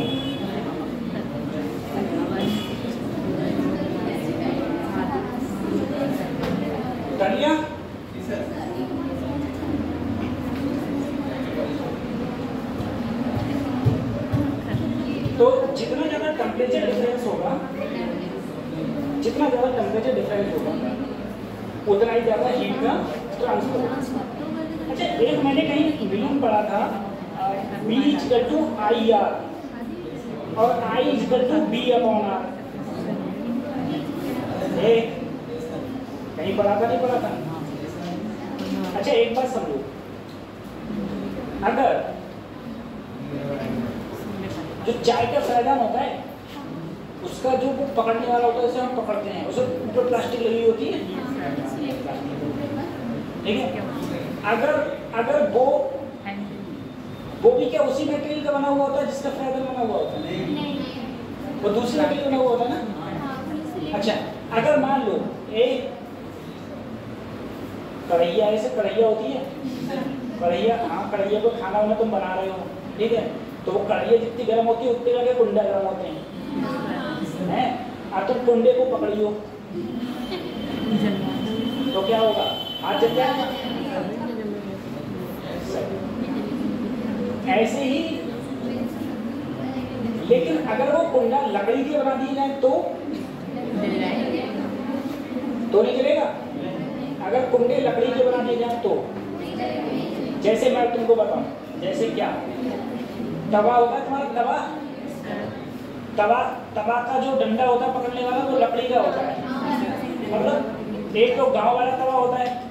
कर लिया। तो जितना ज़्यादा टेम्परेचर डिफरेंस होगा, जितना ज़्यादा टेम्परेचर डिफरेंस होगा उतना ही ज़्यादा हीट का ट्रांसफर होगा। अच्छा, एक मैंने कहीं बिलोंग पढ़ा था B इक्वल टू IR और I इक्वल टू B/R। कहीं पढ़ा था, नहीं पढ़ा था? अच्छा, एक बात समझो, अगर जो चाय का फैदान होता है उसका जो वो पकड़ने वाला होता है, उसे हम पकड़ते हैं, उसे ऊपर प्लास्टिक लगी होती है, ठीक है? अगर वो भी क्या उसी मटेरियल का बना हुआ होता है जिसका फैदान बना हुआ होता है? वो दूसरी मटेरियल बना हुआ होता है ना। अच्छा, अगर मान लो एक कढ़ैया, ऐसे कढ़ैया होती है, कढ़ैया, हाँ कढ़ैया को खाना वाना तुम बना रहे हो, ठीक है? तो वो कढ़ैया जितनी गर्म होती है उतने लगे कुंडा गर्म होते हैं, हैं? अब तुम कुंडे को पकड़ियो तो क्या होगा? हाथ जल जाएगा। ऐसे ही, लेकिन अगर वो कुंडा लकड़ी के बना दिए जाए तो नहीं चलेगा। अगर कुंडे लकड़ी के बना दिए जाए तो, जैसे मैं तुमको बताऊं, जैसे क्या तवा होता है तुम्हारा, तवा का जो डंडा होता है पकड़ने वाला वो लकड़ी का होता है। मतलब एक तो गांव वाला तवा होता है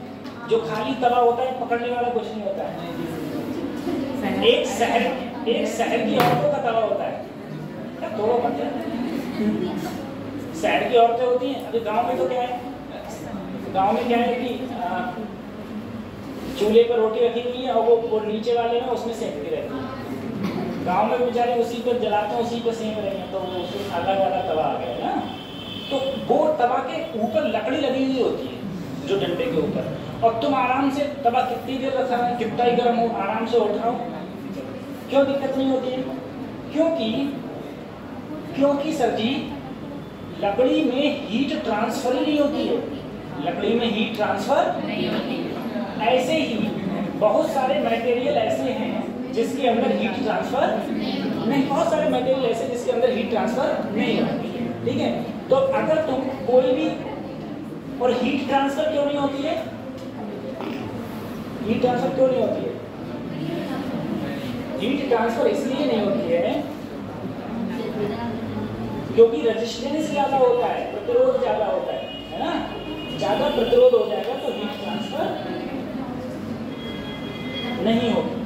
जो खाली तवा होता है, पकड़ने वाला कुछ नहीं होता है। एक शहर की औरतों का तवा होता है, क्या दोनों बनते हैं? शहर की औरतें होती हैं। अभी गांव में तो क्या है, गांव में क्या है कि चूल्हे पर रोटी रखी हुई है और वो नीचे वाले में उसमें सेकती रहती है। गांव में बेचारे उसी पर जलाते हैं, उसी पर सेक रहे हैं, तो वो उसमें अलग अलग तवा आ गया ना। तो वो तवा के ऊपर लकड़ी लगी हुई होती है जो डंडे के ऊपर, और तुम आराम से तवा कितनी देर रखा है, कितना ही गर्म हो, आराम से उठाओ, क्यों दिक्कत नहीं होती है? क्योंकि सर जी लकड़ी में हीट ट्रांसफर ही नहीं होती है, लकड़ी में हीट ट्रांसफर नहीं होती। ऐसे ही बहुत सारे मटेरियल ऐसे हैं जिसके अंदर हीट ट्रांसफर नहीं, बहुत सारे मटेरियल ऐसे जिसके अंदर हीट ट्रांसफर नहीं होती है, ठीक है? तो अगर तुम कोई भी, और हीट ट्रांसफर क्यों नहीं होती है? हीट ट्रांसफर क्यों नहीं होती है? हीट ट्रांसफर इसलिए नहीं होती है क्योंकि रेजिस्टेंस ज्यादा होता है, प्रतिरोध ज्यादा होता है ना? ज्यादा प्रतिरोध हो जाएगा तो हीट ट्रांसफर नहीं होगी।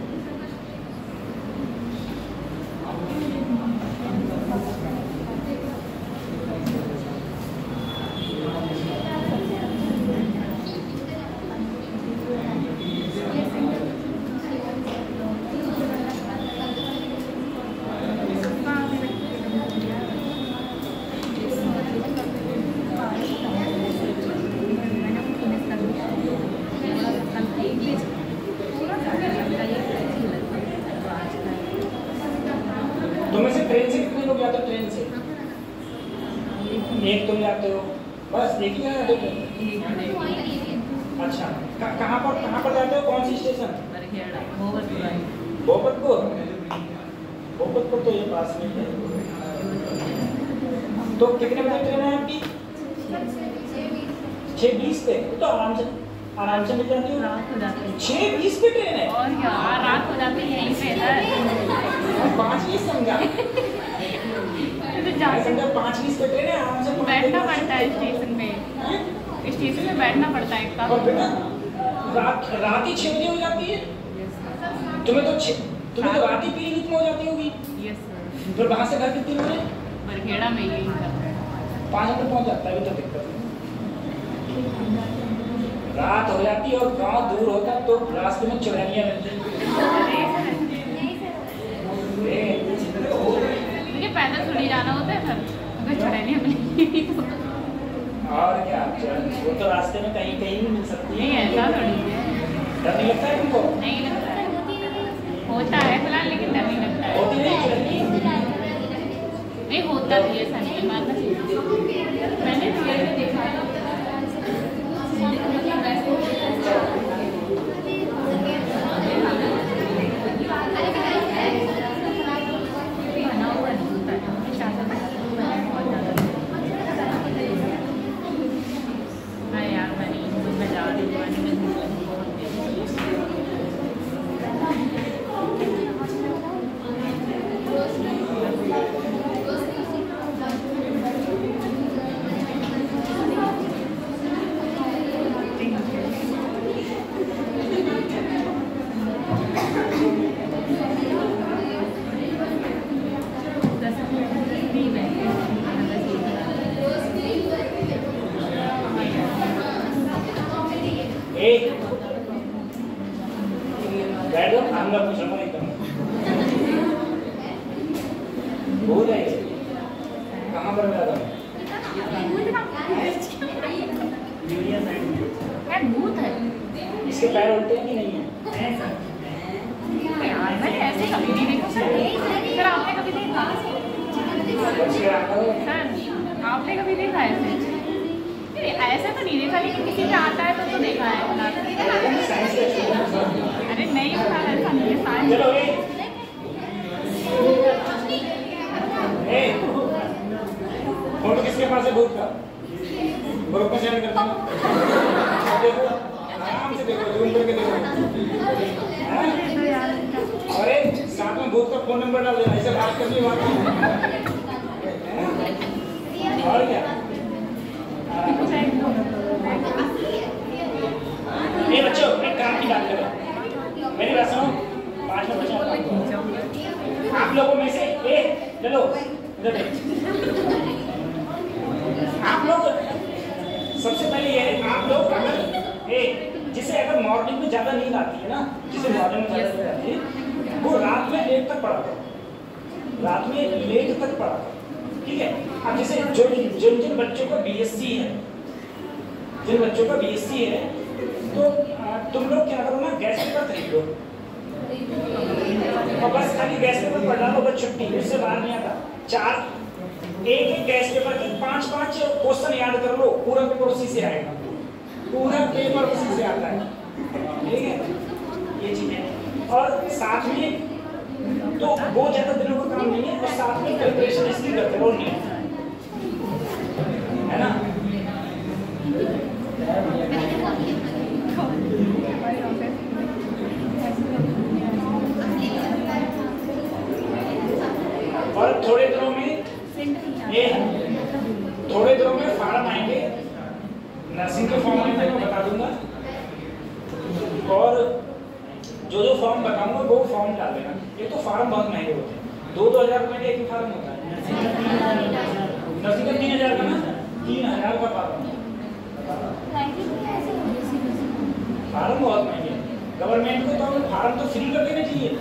एक तुम जाते हो, बस एक ही जगह जाते हो? अच्छा, कहाँ पर जाते हो? कौन सी स्टेशन? भोपतपुर तो ये पास में है। तो कितने बजे ट्रेन है आपकी? 6:20 पे। तो आराम से मिल जाती हो। 6:20 पे ट्रेन है और क्या रात हो जाती है यहीं पे। 5:20 समझा, समझा 5:20 पे ट्रेन है, आराम से बैठना पड़ता है स्टेशन में, स्टेशन में बैठना पड़ता है। और बेटा रात ही 6 बजे हो जाती है। तुम्हें तो रात ही पीलीभीत में हो जाती होगी। Yes sir. फिर वहाँ से घर कितनी बजे? बरखेड़ा में यही 5 बजे पहुँच जाता है, अभी तो दिक्कत नहीं। रात हो जाती है और गांव दूर होता है तो रास्ते में चुड़ैलियाँ मिलती हैं। मुझे पैदल थोड़ी जाना होता है सर, अगर चुड़ैलियाँ मिलेंगी और क्या, वो तो रास्ते में कहीं भी मिल सकती है। नहीं ऐसा थोड़ी है। डर नहीं लगता है तुमको? नहीं लगता है, होता है फिलहाल, लेकिन डर नहीं लगता है। होती नहीं होता भी है संडे मानना चाहिए। मैंने रियल में देखा है। कहाँ पर मिला था? इसके पैर उल्टे हैं कि नहीं है? मैंने ऐसे कभी नहीं देखा सर। आपने कभी देखा? आपने कभी देखा ऐसे? ऐसे तो नहीं देखा, लेकिन किसी पे आता है तो देखा है। अरे नहीं बता, ऐसा नहीं है। फोटो किसके पास है भूत का? ग्रुप में शेयर करते हैं। देखो आराम से देखो, जूम करके देखो। अरे साथ में भूत का फोन नंबर डाल देना, ऐसे बात करनी बात और क्या? ये बच्चों एक काम की बात करो, मेरी बात सुनो। 5 मिनट बचा, आप लोगों में से एक चलो इधर आप लोग सबसे पहले ये आप लोग अगर जिसे अगर मॉर्निंग में ज्यादा नींद आती है ना, जिसे मॉर्निंग में ज्यादा नींद आती है, वो रात में लेट तक पढ़ा करो, रात में लेट तक पढ़ा करो, ठीक है? अब जैसे जिन बच्चों का बीएससी है, जिन बच्चों का बीएससी है, तो तुम लोग क्या करो ना, गैस पेपर खरीद लो और बस खाली गैस पेपर पढ़ लो, बस छुट्टी, उससे बाहर नहीं आता। एक गैस पेपर के 5-5 क्वेश्चन याद कर लो, पूरा पेपर उसी से आएगा, पूरा पेपर उसी से आता है, ठीक है? ये चीज है। और साथ में तो बहुत ज्यादा दिनों का काम नहीं है, और साथ में प्रिपरेशन इसकी करते रहो, नहीं है ना? और थोड़े दिनों में फार्म आएंगे, नर्सिंग के फॉर्म आएंगे, मैं बता दूंगा, और जो फॉर्म बताऊंगा वो फॉर्म डाल देना। ये तो फार्म बहुत महंगे होते हैं, 2-2 हज़ार रुपए का एक फार्म होता है। नर्सिंग का 3,000 का ना, 3,000 का फार्म बहुत महंगे हैं। गवर्नमेंट को तो फार्म तो फ्री कर देना चाहिए,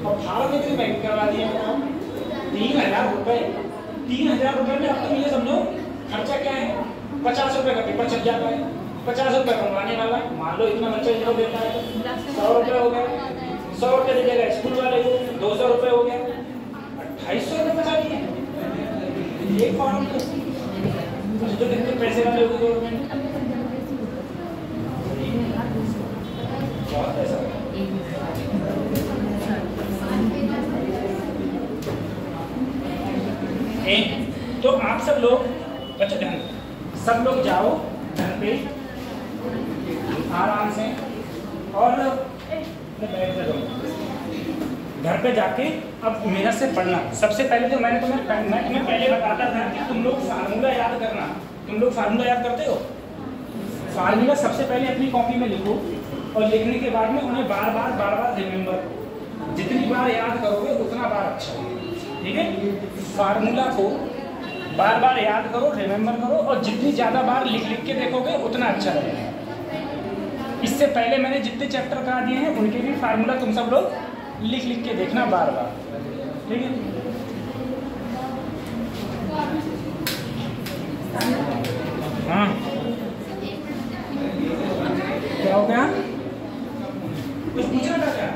और फार्म इतने महंगे करवा दिए। 3,000 रुपए, 3,000 रुपए में अब तुम ये समझो खर्चा क्या है। 50 रुपए का पेपर छप जाता है, 50 रुपए कमवाने वाला, मान लो इतना बच्चा इतना देता है, 100 रुपए हो गया, 100 रुपए दीजिएगा स्कूल वाले को, 200 रुपए हो गया, 250 रुपए बचा लिए एक फॉर्म को। तो कितने पैसे वाले होगी गवर्नमेंट, बहुत पैसा। तो आप सब लोग बच्चों ध्यान, सब लोग जाओ घर पे आराम से, और घर पे जाके अब मेहनत से पढ़ना। सबसे पहले तो मैं तुम्हें पहले बताता था कि तुम लोग फार्मूला याद करना। तुम लोग फार्मूला याद करते हो? फार्मूला सबसे पहले अपनी कॉपी में लिखो, और लिखने के बाद में उन्हें बार बार रिमेंबर करो। जितनी बार याद करोगे उतना बार अच्छा, ठीक है? फार्मूला को बार बार याद करो, रिमेंबर करो, और जितनी ज़्यादा बार लिख के देखोगे उतना अच्छा रहेगा। इससे पहले मैंने जितने चैप्टर करा दिए हैं उनके भी फार्मूला तुम सब लोग लिख के देखना बार बार, ठीक है? हाँ, क्या हो गया? कुछ पूछना था क्या?